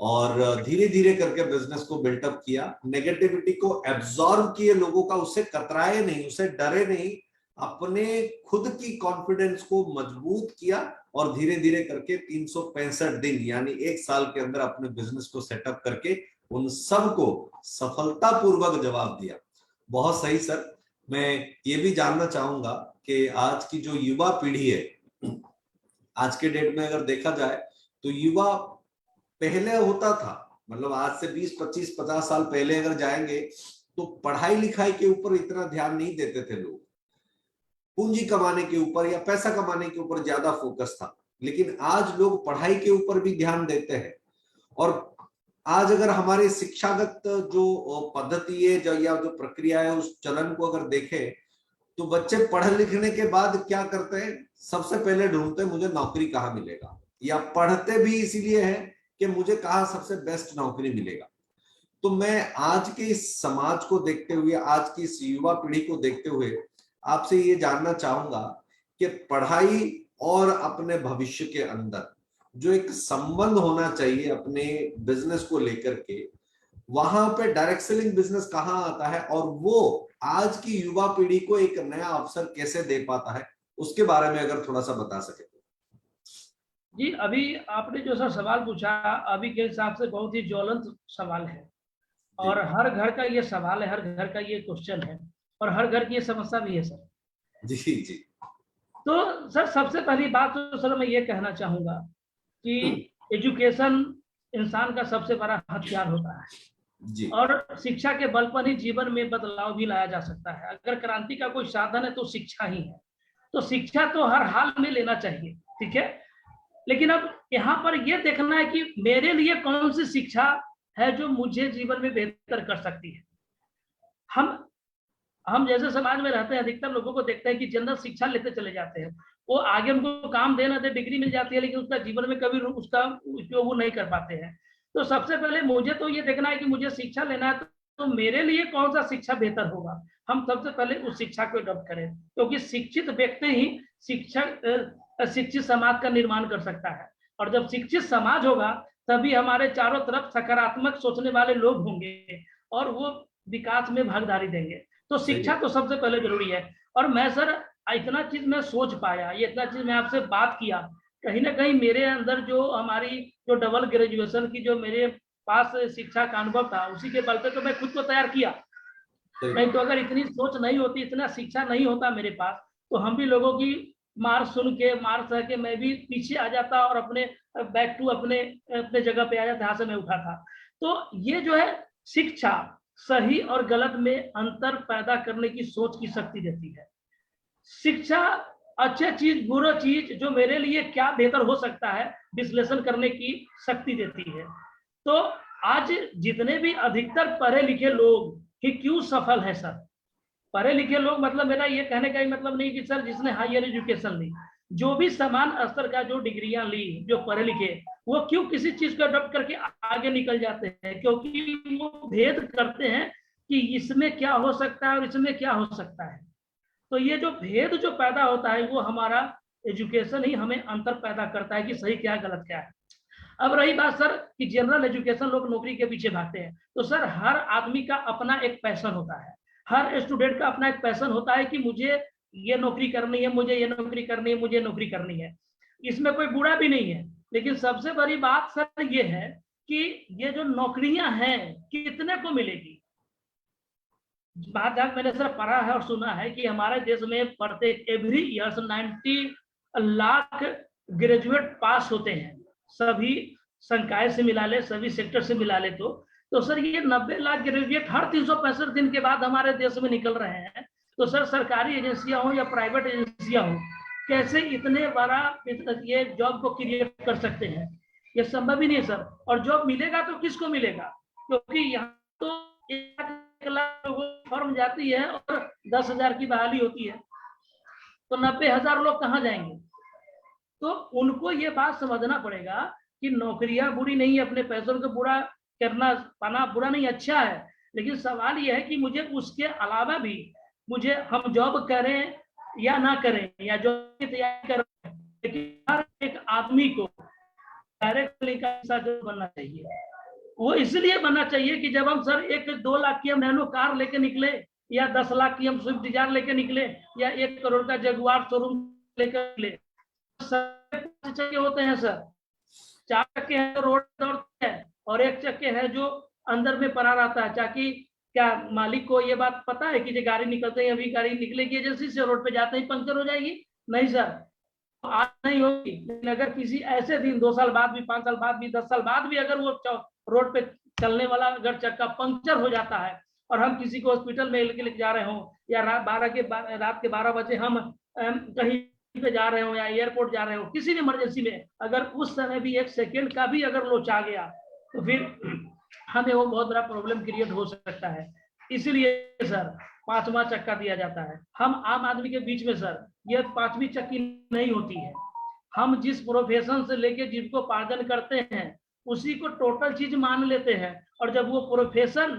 और धीरे धीरे करके बिजनेस को बिल्टअप किया, नेगेटिविटी को एब्जॉर्ब किए लोगों का, उससे कतराए नहीं, उससे डरे नहीं, अपने खुद की कॉन्फिडेंस को मजबूत किया और धीरे धीरे करके 365 दिन यानी 1 साल के अंदर अपने बिजनेस को सेटअप करके उन सबको सफलतापूर्वक जवाब दिया। बहुत सही सर। मैं ये भी जानना चाहूंगा कि आज की जो युवा पीढ़ी है, आज के डेट में अगर देखा जाए तो युवा पहले होता था, मतलब आज से 20-25-50 साल पहले अगर जाएंगे तो पढ़ाई लिखाई के ऊपर इतना ध्यान नहीं देते थे लोग, पूंजी कमाने के ऊपर या पैसा कमाने के ऊपर ज्यादा फोकस था। लेकिन आज लोग पढ़ाई के ऊपर भी ध्यान देते हैं। और आज अगर हमारे शिक्षागत जो पद्धति है या जो प्रक्रिया है उस चलन को अगर देखें तो बच्चे पढ़ लिखने के बाद क्या करते हैं, सबसे पहले ढूंढते हैं मुझे नौकरी कहाँ मिलेगा, या पढ़ते भी इसीलिए है कि मुझे कहाँ सबसे बेस्ट नौकरी मिलेगा। तो मैं आज के इस समाज को देखते हुए, आज की इस युवा पीढ़ी को देखते हुए आपसे ये जानना चाहूंगा कि पढ़ाई और अपने भविष्य के अंदर जो एक संबंध होना चाहिए अपने बिजनेस को लेकर के, वहां पे डायरेक्ट सेलिंग बिजनेस कहाँ आता है और वो आज की युवा पीढ़ी को एक नया अवसर कैसे दे पाता है, उसके बारे में अगर थोड़ा सा बता सके। जी, अभी आपने जो सर सवाल पूछा, अभी के हिसाब से बहुत ही ज्वलंत सवाल है और हर घर का ये सवाल है, हर घर का ये क्वेश्चन है और हर घर की ये समस्या भी है सर। जी जी। तो सर सबसे पहली बात तो सर मैं ये कहना चाहूंगा कि एजुकेशन इंसान का सबसे बड़ा हथियार होता है जी और शिक्षा के बल पर ही जीवन में बदलाव भी लाया जा सकता है। अगर क्रांति का कोई साधन है तो शिक्षा ही है। तो शिक्षा तो हर हाल में लेना चाहिए, ठीक है। लेकिन अब यहाँ पर यह देखना है कि मेरे लिए कौन सी शिक्षा है जो मुझे जीवन में बेहतर कर सकती है। हम जैसे समाज में रहते हैं, अधिकतर लोगों को देखते हैं कि जनरल शिक्षा लेते चले जाते हैं, वो आगे उनको काम देना दे, डिग्री मिल जाती है, लेकिन उसका जीवन में कभी उसका उपयोग वो नहीं कर पाते हैं। तो सबसे पहले मुझे तो ये देखना है कि मुझे शिक्षा लेना है तो मेरे लिए कौन सा शिक्षा बेहतर होगा। हम सबसे पहले उस शिक्षा को अडॉप्ट करें, क्योंकि शिक्षित व्यक्ति ही शिक्षित समाज का निर्माण कर सकता है। और जब शिक्षित समाज होगा तभी हमारे चारों तरफ सकारात्मक सोचने वाले लोग होंगे और वो विकास में भागीदारी देंगे। तो शिक्षा तो सबसे पहले जरूरी है। और मैं सर इतना चीज मैं सोच पाया, ये इतना चीज मैं आपसे बात किया, कहीं ना कहीं मेरे अंदर जो हमारी जो डबल ग्रेजुएशन की जो मेरे पास शिक्षा का अनुभव था, उसी के बल पे तो मैं खुद को तैयार किया। नहीं तो अगर इतनी सोच नहीं होती, इतना शिक्षा नहीं होता मेरे पास, तो हम भी लोगों की मार सुन के, मार सह के मैं भी पीछे आ जाता और अपने बैक टू अपने जगह पे आ जाता, यहाँ से मैं उठा था। तो ये जो है शिक्षा सही और गलत में अंतर पैदा करने की सोच की शक्ति देती है। शिक्षा अच्छे चीज बुरा चीज जो मेरे लिए क्या बेहतर हो सकता है विश्लेषण करने की शक्ति देती है। तो आज जितने भी अधिकतर पढ़े लिखे लोग ही क्यों सफल है सर, पढ़े लिखे लोग मतलब मेरा ये कहने का ही मतलब नहीं कि सर जिसने हायर एजुकेशन ली, जो भी समान स्तर का जो डिग्रियां ली, जो पढ़े लिखे, वो क्यों किसी चीज को अडॉप्ट करके आगे निकल जाते हैं, क्योंकि वो भेद करते हैं कि इसमें क्या हो सकता है और इसमें क्या हो सकता है। तो ये जो भेद जो पैदा होता है वो हमारा एजुकेशन ही हमें अंतर पैदा करता है कि सही क्या गलत क्या है। अब रही बात सर कि जनरल एजुकेशन लोग नौकरी के पीछे भागते हैं, तो सर हर आदमी का अपना एक पैशन होता है, हर स्टूडेंट का अपना एक पैशन होता है कि मुझे ये नौकरी करनी है, मुझे ये नौकरी करनी है, मुझे नौकरी करनी है। इसमें कोई बुरा भी नहीं है, लेकिन सबसे बड़ी बात सर ये है कि ये जो नौकरियां हैं कितने को मिलेगी। जहां मैंने सर पढ़ा है और सुना है कि हमारे देश में प्रत्येक एवरी ईयर 90 लाख ग्रेजुएट पास होते हैं, सभी संकाय से मिला ले, सभी सेक्टर से मिला ले। तो सर ये 90 लाख ग्रेजुएट हर 365 दिन के बाद हमारे देश में निकल रहे हैं। तो सर सरकारी एजेंसियां हो या प्राइवेट एजेंसियां हो, कैसे इतने बड़ा ये जॉब को क्रिएट कर सकते हैं? ये संभव ही नहीं है सर। और जॉब मिलेगा तो किसको मिलेगा? क्योंकि यहाँ तो 1 लाख लोगों फॉर्म जाती है और 10,000 की बहाली होती है, तो 90,000 लोग कहाँ जाएंगे? तो उनको ये बात समझना पड़ेगा कि नौकरियां बुरी नहीं है, अपने पैसों को बुरा करना पाना बुरा नहीं, अच्छा है। लेकिन सवाल ये है कि मुझे उसके अलावा भी मुझे हम जॉब करें या ना करें या जॉब की तैयारी करें, लेकिन हर एक आदमी को डायरेक्टली का हिस्सा जो बनना चाहिए वो इसलिए बनना चाहिए कि जब हम सर 1-2 लाख की हम नैनो कार लेके निकले या 10 लाख की हम स्विफ्ट डिजायर लेके निकले या 1 करोड़ का जगुआर शोरूम लेकर निकले, चक्के होते हैं सर, 4 चक्के हैं रोड दौड़ते हैं और 1 चक्के है जो अंदर में पड़ा रहता है, ताकि क्या मालिक को ये बात पता है कि जो गाड़ी निकलते हैं अभी गाड़ी निकलेगी एजेंसी से, रोड पे जाते ही पंक्चर हो जाएगी? नहीं सर, आज नहीं होगी, लेकिन अगर किसी ऐसे दिन 2 साल बाद भी, 5 साल बाद भी, 10 साल बाद भी अगर वो रोड पे चलने वाला अगर चक्का पंक्चर हो जाता है और हम किसी को हॉस्पिटल में लेके जा रहे हो या रात के 12 बजे हम कहीं पे जा रहे हो या एयरपोर्ट जा रहे हो, किसी भी इमरजेंसी में अगर उस समय भी 1 सेकेंड का भी अगर लोच आ गया तो फिर हमें वो बहुत बड़ा प्रॉब्लम क्रिएट हो सकता है। इसीलिए सर 5वां चक्का दिया जाता है। हम आम आदमी के बीच में सर ये 5वीं चक्की नहीं होती है। हम जिस प्रोफेशन से लेके जिसको पार्जन करते हैं उसी को टोटल चीज मान लेते हैं, और जब वो प्रोफेशन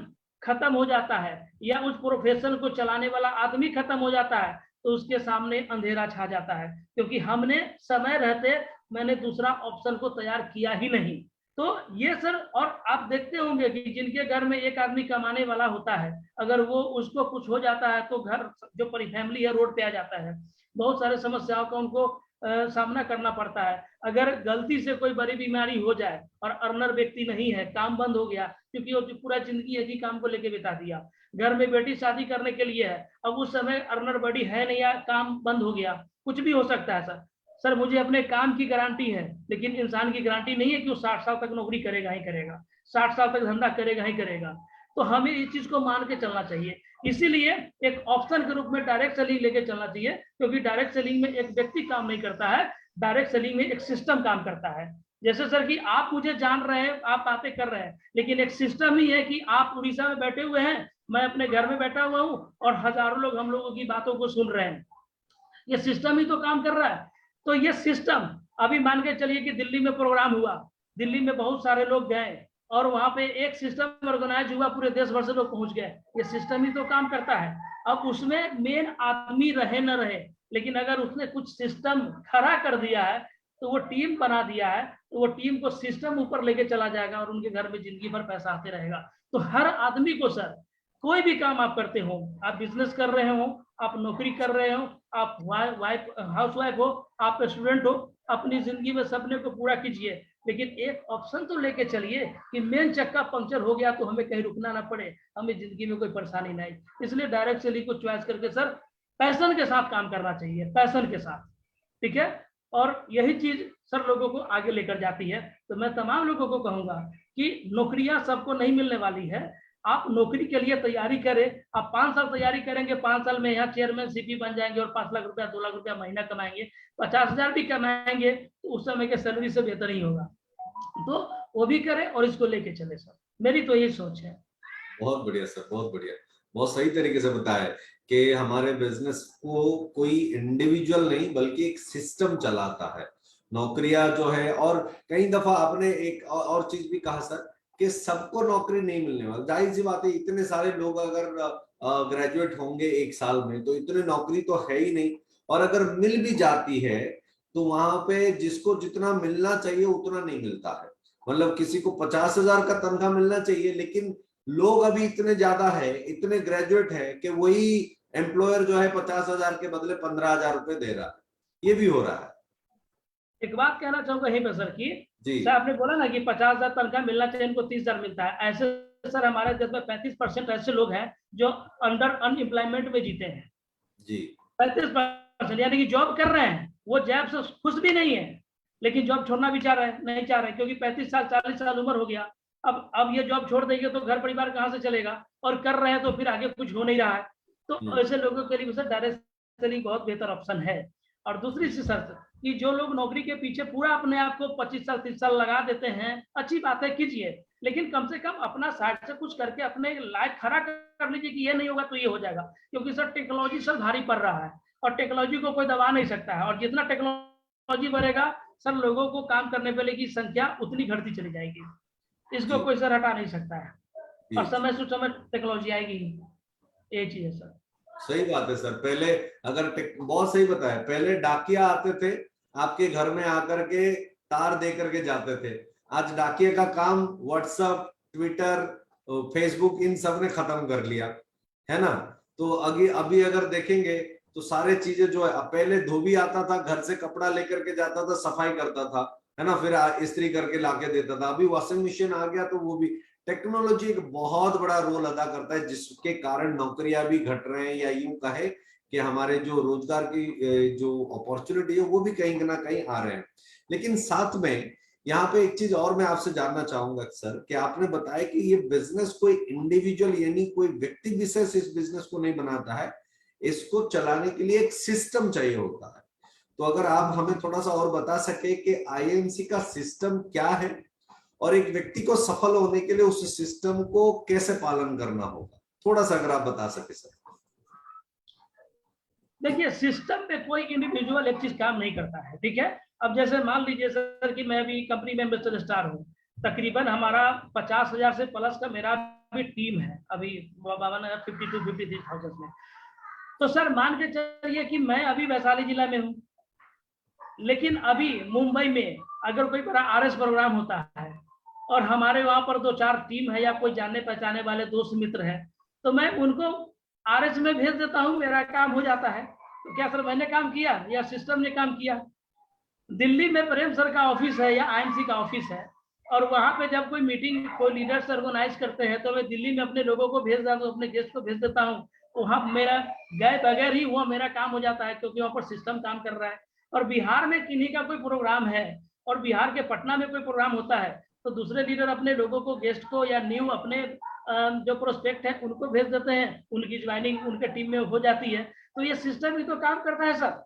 खत्म हो जाता है या उस प्रोफेशन को चलाने वाला आदमी खत्म हो जाता है तो उसके सामने अंधेरा छा जाता है, क्योंकि हमने समय रहते मैंने दूसरा ऑप्शन को तैयार किया ही नहीं। तो ये सर, और आप देखते होंगे कि जिनके घर में एक आदमी कमाने वाला होता है, अगर वो उसको कुछ हो जाता है तो घर जो पूरी फैमिली है रोड पे आ जाता है, बहुत सारे समस्याओं का उनको सामना करना पड़ता है। अगर गलती से कोई बड़ी बीमारी हो जाए और अर्नर व्यक्ति नहीं है, काम बंद हो गया, क्योंकि वो पूरा जिंदगी एक ही काम को लेके बिता दिया, घर में बेटी शादी करने के लिए है, अब उस समय अर्नर बड़ी है नहीं या काम बंद हो गया, कुछ भी हो सकता है सर मुझे अपने काम की गारंटी है, लेकिन इंसान की गारंटी नहीं है कि वो 60 साल तक नौकरी करेगा ही करेगा, 60 साल तक धंधा करेगा ही करेगा। तो हमें इस चीज को मान के चलना चाहिए। इसीलिए एक ऑप्शन के रूप में डायरेक्ट सेलिंग लेके चलना चाहिए, क्योंकि डायरेक्ट सेलिंग में एक व्यक्ति काम नहीं करता है, डायरेक्ट सेलिंग में एक सिस्टम काम करता है। जैसे सर कि आप मुझे जान रहे हैं, आप बातें कर रहे हैं, लेकिन एक सिस्टम ही है कि आप उड़ीसा में बैठे हुए हैं, मैं अपने घर में बैठा हुआ हूँ और हजारों लोग हम लोगों की बातों को सुन रहे हैं। ये सिस्टम ही तो काम कर रहा है। तो ये सिस्टम, अभी मान के चलिए कि दिल्ली में प्रोग्राम हुआ, दिल्ली में बहुत सारे लोग गए और वहां पे एक सिस्टम ऑर्गेनाइज हुआ, पूरे देश भर से लोग पहुंच गए, ये सिस्टम ही तो काम करता है। अब उसमें मेन आदमी रहे न रहे, लेकिन अगर उसने कुछ सिस्टम खड़ा कर दिया है तो वो टीम बना दिया है, तो वो टीम को सिस्टम ऊपर लेके चला जाएगा और उनके घर में जिंदगी भर पैसा आते रहेगा। तो हर आदमी को सर, कोई भी काम आप करते हो, आप बिजनेस कर रहे हो, आप नौकरी कर रहे हो, आप वाइफ हाउस वाइफ हो, आप स्टूडेंट हो, अपनी जिंदगी में सपने को पूरा कीजिए, लेकिन एक ऑप्शन तो लेके चलिए कि मेन चक्का पंक्चर हो गया तो हमें कहीं रुकना ना पड़े, हमें जिंदगी में कोई परेशानी नहीं। इसलिए डायरेक्ट सेलिंग को चॉइस करके सर पैशन के साथ काम करना चाहिए, पैशन के साथ, ठीक है। और यही चीज सर लोगों को आगे लेकर जाती है। तो मैं तमाम लोगों को कहूंगा कि नौकरियां सबको नहीं मिलने वाली है, आप नौकरी के लिए तैयारी करें। आप 5 साल तैयारी करेंगे, 5 साल में यहाँ चेयरमैन सीपी बन जाएंगे और 5 लाख रुपया 2 लाख रुपया महीना कमाएंगे, 50,000 भी कमाएंगे तो उस समय के सैलरी से बेहतर ही होगा। तो वो भी करें और इसको लेके चले सर, मेरी तो यही सोच है। बहुत बढ़िया सर, बहुत बढ़िया, बहुत सही तरीके से बताया कि हमारे बिजनेस को कोई इंडिविजुअल नहीं बल्कि एक सिस्टम चलाता है। नौकरियां जो है, और कई दफा आपने एक और चीज भी कहा सर कि सबको नौकरी नहीं मिलने वाली। जाहिर सी बात है, इतने सारे लोग अगर ग्रेजुएट होंगे एक साल में तो इतने नौकरी तो है ही नहीं, और अगर मिल भी जाती है तो वहां पे जिसको जितना मिलना चाहिए उतना नहीं मिलता है। मतलब किसी को 50,000 का तनख्वाह मिलना चाहिए, लेकिन लोग अभी इतने ज्यादा है, इतने ग्रेजुएट है कि वही एम्प्लॉयर जो है 50,000 के बदले 15,000 रुपए दे रहा है। ये भी हो रहा है। एक बात कहना चाहूंगा यहीं पर सर की, जी सर आपने बोला ना कि 50,000 तनख्वाह मिलना चाहिए, इनको 30,000 मिलता है। ऐसे सर हमारे देश में 35% ऐसे लोग हैं जो अंडर अनएम्प्लॉयमेंट में जीते हैं। जी 35%, यानी कि जॉब कर रहे हैं, वो जॉब से खुश भी नहीं है, लेकिन जॉब छोड़ना भी नहीं चाह रहे, क्योंकि 35 साल 40 साल उम्र हो गया। अब ये जॉब छोड़ देंगे तो घर परिवार कहाँ से चलेगा, और कर रहे हैं तो फिर आगे कुछ हो नहीं रहा है। तो ऐसे लोगों के लिए सर डायरेक्ट सेलिंग बहुत बेहतर ऑप्शन है। और दूसरी सी शर्त कि जो लोग नौकरी के पीछे पूरा अपने आप को 25 साल 30 साल लगा देते हैं, अच्छी बात है, कीजिए, लेकिन कम से कम अपना साइड से कुछ करके अपने लायक खड़ा कर लीजिए कि ये नहीं होगा तो ये हो जाएगा। क्योंकि सर टेक्नोलॉजी सर भारी पड़ रहा है, और टेक्नोलॉजी को कोई दबा नहीं सकता है, और जितना टेक्नोलॉजी बढ़ेगा सर लोगों को काम करने वाले की संख्या उतनी घटती चली जाएगी। इसको जी कोई सर हटा नहीं सकता है, जी और समय से समय टेक्नोलॉजी आएगी, ये चीज है सर। सही बात है सर। पहले अगर बहुत सही बताया, पहले डाकिया आते थे आपके घर में आकर के तार दे करके जाते थे। आज डाकिया का काम व्हाट्सएप, ट्विटर, फेसबुक इन सब ने खत्म कर लिया है ना। तो अभी अभी अगर देखेंगे तो सारे चीजें जो है, पहले धोबी आता था घर से कपड़ा लेकर के जाता था, सफाई करता था, है ना, फिर इस्त्री करके लाके देता था। अभी वॉशिंग मशीन आ गया तो वो भी टेक्नोलॉजी एक बहुत बड़ा रोल अदा करता है, जिसके कारण नौकरियां भी घट रहे हैं, या यूं कहे कि हमारे जो रोजगार की जो अपॉर्चुनिटी है वो भी कहीं ना कहीं आ रहे हैं। लेकिन साथ में यहाँ पे एक चीज और मैं आपसे जानना चाहूंगा सर, कि आपने बताया कि ये बिजनेस कोई इंडिविजुअल यानी कोई व्यक्ति विशेष इस बिजनेस को नहीं बनाता है, इसको चलाने के लिए एक सिस्टम चाहिए होता है। तो अगर आप हमें थोड़ा सा और बता सके कि आईएमसी का सिस्टम क्या है, और एक व्यक्ति को सफल होने के लिए उस सिस्टम को कैसे पालन करना होगा, थोड़ा सा अगर आप बता सके सर। देखिए, सिस्टम पे कोई इंडिविजुअल एक चीज काम नहीं करता है, ठीक है। अब जैसे मान लीजिए सर कि मैं भी कंपनी में मिस्टर स्टार हूँ, तकरीबन हमारा 50,000 से प्लस का मेरा भी टीम है अभी, 52-53,000 में। तो सर मान के चलिए कि मैं अभी वैशाली जिला में हूँ, लेकिन अभी मुंबई में अगर कोई बड़ा आरएस प्रोग्राम होता है और हमारे वहां पर 2-4 टीम है या कोई जाने पहचाने वाले दोस्त मित्र है, तो मैं उनको आरएस में भेज देता हूँ, मेरा काम हो जाता है। तो क्या सर मैंने काम किया या सिस्टम ने काम किया? दिल्ली में प्रेम सर का ऑफिस है या आईएमसी का ऑफिस है, और वहां पे जब कोई मीटिंग कोई लीडर्स ऑर्गेनाइज करते हैं तो मैं दिल्ली में अपने लोगों को भेज देता हूँ, अपने गेस्ट को भेज देता हूँ, वहां मेरा गए बगैर ही वहाँ मेरा काम हो जाता है, क्योंकि वहां पर सिस्टम काम कर रहा है। और बिहार में किन्हीं का कोई प्रोग्राम है और बिहार के पटना में कोई प्रोग्राम होता है, तो दूसरे लीडर अपने लोगों को, गेस्ट को या न्यू अपने जो प्रोस्पेक्ट है उनको भेज देते हैं, उनकी ज्वाइनिंग उनके टीम में हो जाती है। तो ये सिस्टम ही तो काम करता है सर,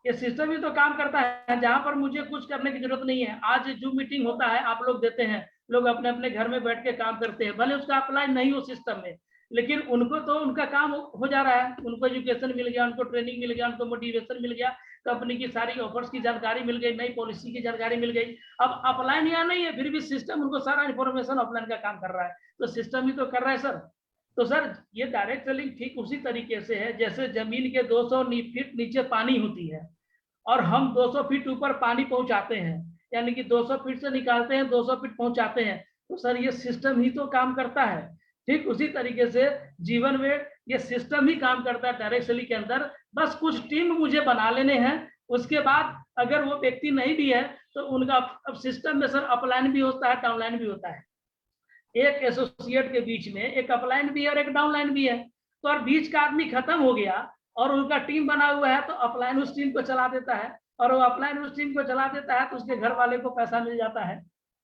ये सिस्टम ही तो काम करता है, जहां पर मुझे कुछ करने की जरूरत नहीं है। आज जूम मीटिंग होता है, आप लोग देते हैं, लोग अपने अपने घर में बैठ के काम करते हैं, भले उसका अप्लाई नहीं हो सिस्टम में, लेकिन उनको तो उनका काम हो जा रहा है, उनको एजुकेशन मिल गया, उनको ट्रेनिंग मिल गया, उनको मोटिवेशन मिल गया, कंपनी की सारी ऑफर्स की जानकारी मिल गई, नई पॉलिसी की जानकारी मिल गई। अब अपलाइन या नहीं है, फिर भी सिस्टम उनको सारा इन्फॉर्मेशन ऑफलाइन का काम कर रहा है, तो सिस्टम ही तो कर रहा है सर। तो सर ये डायरेक्ट सेलिंग ठीक उसी तरीके से है जैसे जमीन के 200 फीट नीचे पानी होती है और हम 200 फीट ऊपर पानी पहुंचाते हैं, यानी कि 200 फीट से निकालते हैं 200 फीट पहुंचाते हैं। तो सर ये सिस्टम ही तो काम करता है। ठीक उसी तरीके से जीवन में ये सिस्टम ही काम करता है डायरेक्ट सेलिंग के अंदर। बस कुछ टीम मुझे बना लेने हैं, उसके बाद अगर वो व्यक्ति नहीं भी है तो उनका अब सिस्टम में सर अपलाइन भी होता है, डाउनलाइन भी होता है। एक एसोसिएट के बीच में एक अपलाइन भी है और एक डाउनलाइन भी है। तो और बीच का आदमी खत्म हो गया और उनका टीम बना हुआ है, तो अपलाइन उस टीम को चला देता है, और वो अपलाइन उस टीम को चला देता है तो उसके घर वाले को पैसा मिल जाता है।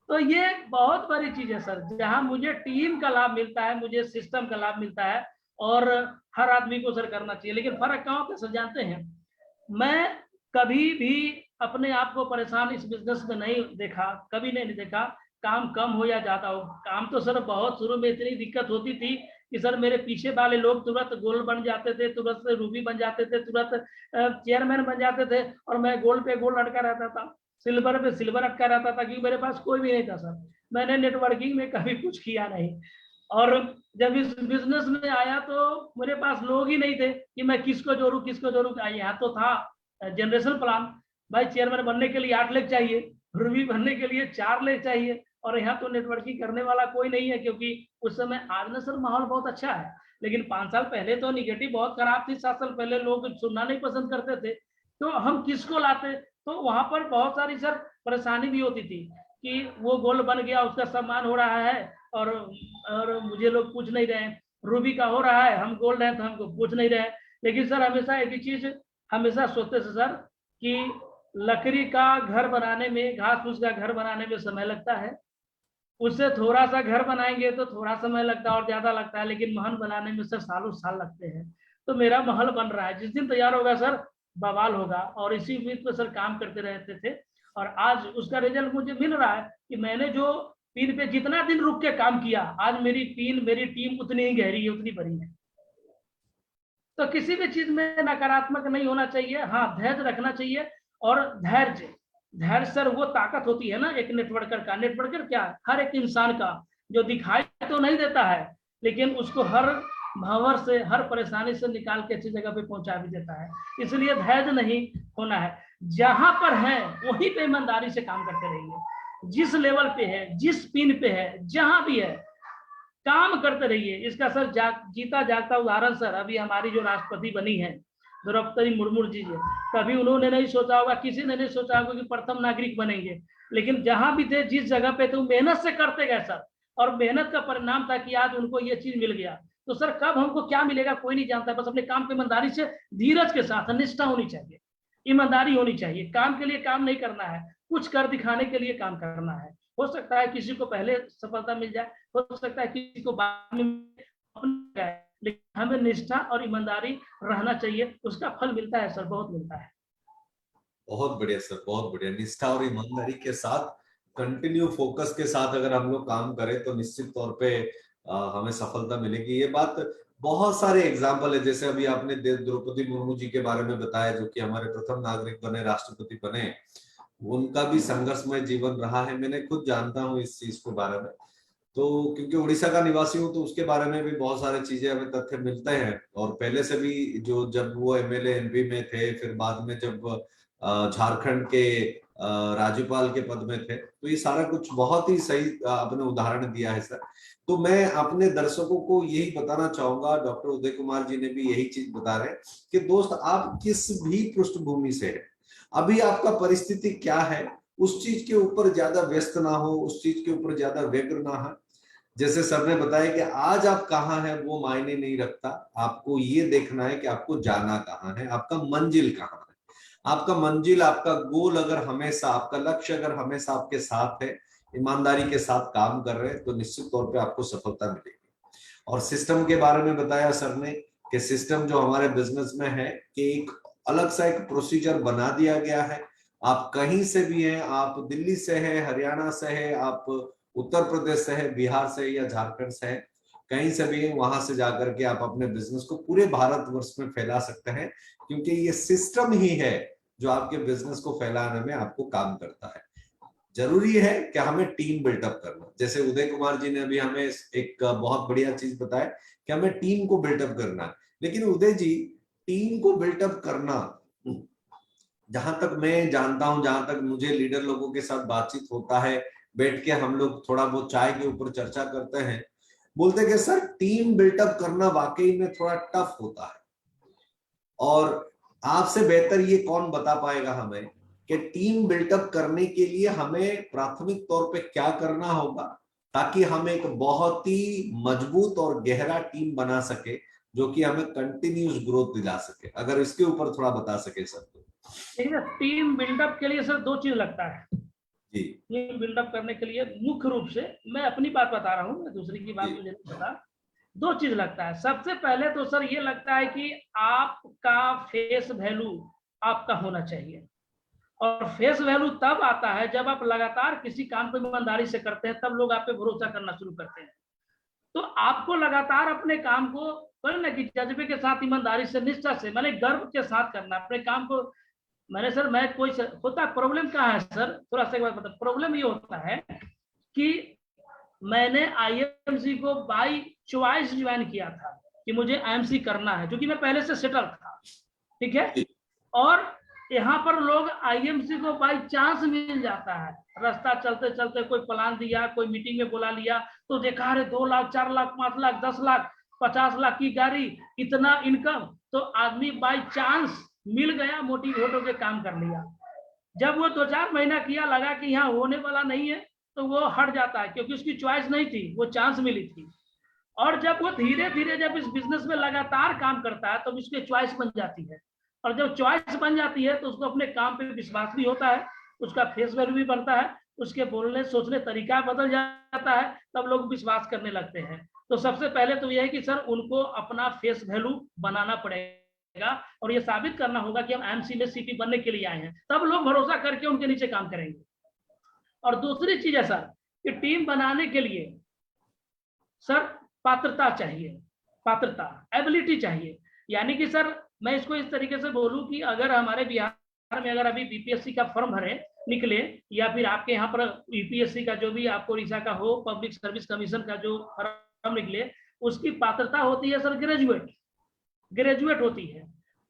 तो ये बहुत बड़ी चीज है सर, जहां मुझे टीम का लाभ मिलता है, मुझे सिस्टम का लाभ मिलता है, और हर आदमी को सर करना चाहिए। लेकिन फर्क कहाँ होता है सर जानते हैं, मैं कभी भी अपने आप को परेशान इस बिजनेस में नहीं देखा, कभी नहीं देखा काम कम हो या ज्यादा हो। काम तो सर बहुत शुरू में इतनी दिक्कत होती थी कि सर मेरे पीछे वाले लोग तुरंत गोल्ड बन जाते थे, तुरंत रूबी बन जाते थे, तुरंत चेयरमैन बन जाते थे, और मैं गोल्ड पे गोल्ड अटका रहता था, सिल्वर पे सिल्वर अटका रहता था, क्योंकि मेरे पास कोई भी नहीं था सर। मैंने नेटवर्किंग में कभी कुछ किया नहीं। और जब इस बिजनेस में आया तो मेरे पास लोग ही नहीं थे कि मैं किसको जोड़ूं किसको जोड़ूं। यहाँ तो था जनरेशन प्लान, भाई चेयरमैन बनने के लिए 8 लाख चाहिए, रूबी बनने के लिए 4 लाख चाहिए, और यहाँ तो नेटवर्किंग करने वाला कोई नहीं है। क्योंकि उस समय आज ना सर माहौल बहुत अच्छा है, लेकिन 5 साल पहले तो निगेटिव बहुत खराब थी। 7 साल पहले लोग सुनना नहीं पसंद करते थे, तो हम किसको लाते। तो वहां पर बहुत सारी सर परेशानी भी होती थी कि वो गोल्ड बन गया, उसका सम्मान हो रहा है और मुझे लोग पूछ नहीं रहे। रूबी का हो रहा है, हम गोल्ड है तो हमको पूछ नहीं रहे। लेकिन सर हमेशा एक ही चीज हमेशा सोचते थे सर कि लकड़ी का घर बनाने में, घास फूस का घर बनाने में समय लगता है, उससे थोड़ा सा घर बनाएंगे तो थोड़ा समय लगता है और ज्यादा लगता है, लेकिन महल बनाने में सर सालों साल लगते हैं। तो मेरा महल बन रहा है, जिस दिन तैयार होगा सर बवाल होगा, और इसी उम्मीद पर सर काम करते रहते थे। और आज उसका रिजल्ट मुझे मिल रहा है कि मैंने जो पीन पे जितना दिन रुक के काम किया, आज मेरी पीन मेरी टीम उतनी ही गहरी है, उतनी बड़ी है। तो किसी भी चीज में नकारात्मक नहीं होना चाहिए, हाँ धैर्य रखना चाहिए। और धैर्य धैर्य सर वो ताकत होती है ना एक नेटवर्कर का। नेटवर्कर क्या है, हर एक इंसान का जो दिखाई तो नहीं देता है, लेकिन उसको हर भंवर से, हर परेशानी से निकाल के अच्छी जगह पे पहुंचा भी देता है। इसलिए धैर्य नहीं होना है, जहां पर है वहीं पे ईमानदारी से काम करते रहिए। जिस लेवल पे है, जिस पिन पे है, जहां भी है काम करते रहिए। इसका सर जीता जागता उदाहरण सर अभी हमारी जो राष्ट्रपति बनी है द्रौपदी मुर्मू जी, कभी उन्होंने नहीं सोचा होगा, किसी ने नहीं सोचा होगा कि प्रथम नागरिक बनेंगे। लेकिन जहां भी थे, जिस जगह पे थे, वो मेहनत से करते गए सर, और मेहनत का परिणाम था कि आज उनको ये चीज मिल गया। तो सर कब हमको क्या मिलेगा कोई नहीं जानता, बस अपने काम की ईमानदारी से, धीरज के साथ निष्ठा होनी चाहिए, ईमानदारी होनी चाहिए। काम के लिए काम नहीं करना है, कुछ कर दिखाने के लिए काम करना है। हो सकता है किसी को पहले सफलता मिल जाए, हो सकता है किसी को बाद में, लेकिन हमें निष्ठा और ईमानदारी रहना चाहिए, उसका फल मिलता है सर, बहुत मिलता है। बहुत बढ़िया सर, बहुत बढ़िया। निष्ठा और ईमानदारी के साथ, कंटिन्यू फोकस के साथ अगर हम लोग काम करें तो निश्चित तौर पे हमें सफलता मिलेगी। ये बात बहुत सारे एग्जाम्पल है, जैसे अभी आपने द्रौपदी मुर्मू जी के बारे में बताया, जो कि हमारे प्रथम नागरिक बने, राष्ट्रपति बने। उनका भी संघर्षमय जीवन रहा है, मैंने खुद जानता हूँ इस चीज के बारे में। तो क्योंकि उड़ीसा का निवासी हूँ तो उसके बारे में भी बहुत सारी चीजें हमें तथ्य मिलते हैं। और पहले से भी जो, जब वो एमएलए एमपी में थे, फिर बाद में जब झारखंड के राज्यपाल के पद में थे, तो ये सारा कुछ बहुत ही सही आपने उदाहरण दिया है सर। तो मैं अपने दर्शकों को यही बताना चाहूंगा, डॉक्टर उदय कुमार जी ने भी यही चीज बता रहे हैं कि दोस्त आप किस भी पृष्ठभूमि से है, अभी आपका परिस्थिति क्या है, उस चीज के ऊपर ज्यादा व्यस्त ना हो, उस चीज के ऊपर ज्यादा व्यग्र ना हो। जैसे सर ने बताया कि आज आप कहाँ हैं वो मायने नहीं रखता, आपको ये देखना है कि आपको जाना कहाँ है, आपका मंजिल कहाँ है। आपका मंजिल, आपका गोल अगर हमेशा, आपका लक्ष्य अगर हमेशा आपके साथ है, ईमानदारी के साथ काम कर रहे हैं, तो निश्चित तौर पे आपको सफलता मिलेगी। और सिस्टम के बारे में बताया सर ने कि सिस्टम जो हमारे बिजनेस में है कि एक अलग सा एक प्रोसीजर बना दिया गया है। आप कहीं से भी हैं, आप दिल्ली से हैं, हरियाणा से हैं, आप उत्तर प्रदेश से है, बिहार से या झारखंड से है, कहीं से भी है, वहां से जाकर के आप अपने बिजनेस को पूरे भारतवर्ष में फैला सकते हैं। क्योंकि ये सिस्टम ही है जो आपके बिजनेस को फैलाने में आपको काम करता है। जरूरी है कि हमें टीम बिल्टअप करना, जैसे उदय कुमार जी ने अभी हमें एक बहुत बढ़िया चीज बताया कि हमें टीम को बिल्टअप करना है। लेकिन उदय जी, टीम को बिल्टअप करना, जहां तक मैं जानता हूं, जहां तक मुझे लीडर लोगों के साथ बातचीत होता है, बैठ के हम लोग थोड़ा बहुत चाय के ऊपर चर्चा करते हैं, बोलते कि सर टीम बिल्टअप करना वाकई में थोड़ा टफ होता है। और आपसे बेहतर ये कौन बता पाएगा हमें कि टीम बिल्टअप करने के लिए हमें प्राथमिक तौर पे क्या करना होगा, ताकि हम एक बहुत ही मजबूत और गहरा टीम बना सके, जो कि हमें कंटिन्यूस ग्रोथ दिला सके। अगर इसके ऊपर थोड़ा बता सके सर तो। देखिए टीम बिल्डअप के लिए सर 2 चीज लगता है। जी टीम बिल्डअप करने के लिए मुख्य रूप से, मैं अपनी बात बता रहा हूँ, दूसरी की बात जी मुझे नहीं पता। 2 चीज लगता है। सबसे पहले तो सर ये लगता है कि आपका फेस वैल्यू आपका होना चाहिए। और फेस वैल्यू तब आता है जब आप लगातार किसी काम को ईमानदारी से करते हैं, तब लोग आप पे भरोसा करना शुरू करते हैं। तो आपको लगातार अपने काम को ना कि जज्बे के साथ, ईमानदारी से, निष्ठा से, मैंने गर्व के साथ करना अपने काम को। मैंने सर, मैं कोई होता प्रॉब्लम कहाँ है सर, थोड़ा सा एक बात बता। प्रॉब्लम ये होता है कि मैंने आईएमसी को बाई चॉइस ज्वाइन किया था कि मुझे आईएमसी करना है, क्योंकि मैं पहले से सेटल था, ठीक है। और यहाँ पर लोग आईएमसी को बाई चांस मिल जाता है, रास्ता चलते चलते कोई प्लान दिया, कोई मीटिंग में बुला लिया, तो देखा अरे 2 लाख 4 लाख 5 लाख 10 लाख 50 लाख की गाड़ी, इतना इनकम, तो आदमी बाई चांस मिल गया, मोटिवेट होकर काम कर लिया। जब वो 2-4 महीना किया, लगा कि यहाँ होने वाला नहीं है, तो वो हट जाता है, क्योंकि उसकी चॉइस नहीं थी, वो चांस मिली थी। और जब वो धीरे धीरे जब इस बिजनेस में लगातार काम करता है, तो उसकी चॉइस बन जाती है। और जब चॉइस बन जाती है, तो उसको अपने काम पे विश्वास भी होता है, उसका फेस वैल्यू भी बनता है, उसके बोलने सोचने तरीका बदल जाता है, तब लोग विश्वास करने लगते हैं। तो सबसे पहले तो यह है कि सर उनको अपना फेस वैल्यू बनाना पड़ेगा, और ये साबित करना होगा कि हम आईएमसी में सीपी बनने के लिए आए हैं, तब लोग भरोसा करके उनके नीचे काम करेंगे। और दूसरी चीज है सर कि टीम बनाने के लिए सर पात्रता चाहिए, पात्रता, एबिलिटी चाहिए। यानी कि सर मैं इसको इस तरीके से बोलूं कि अगर हमारे बिहार में अगर अभी बीपीएससी का फॉर्म भरे निकले, या फिर आपके यहाँ पर यूपीएससी का जो भी आपको उड़ीसा का हो, पब्लिक सर्विस कमीशन का जो फॉर्म निकले, उसकी पात्रता होती है सर ग्रेजुएट होती है।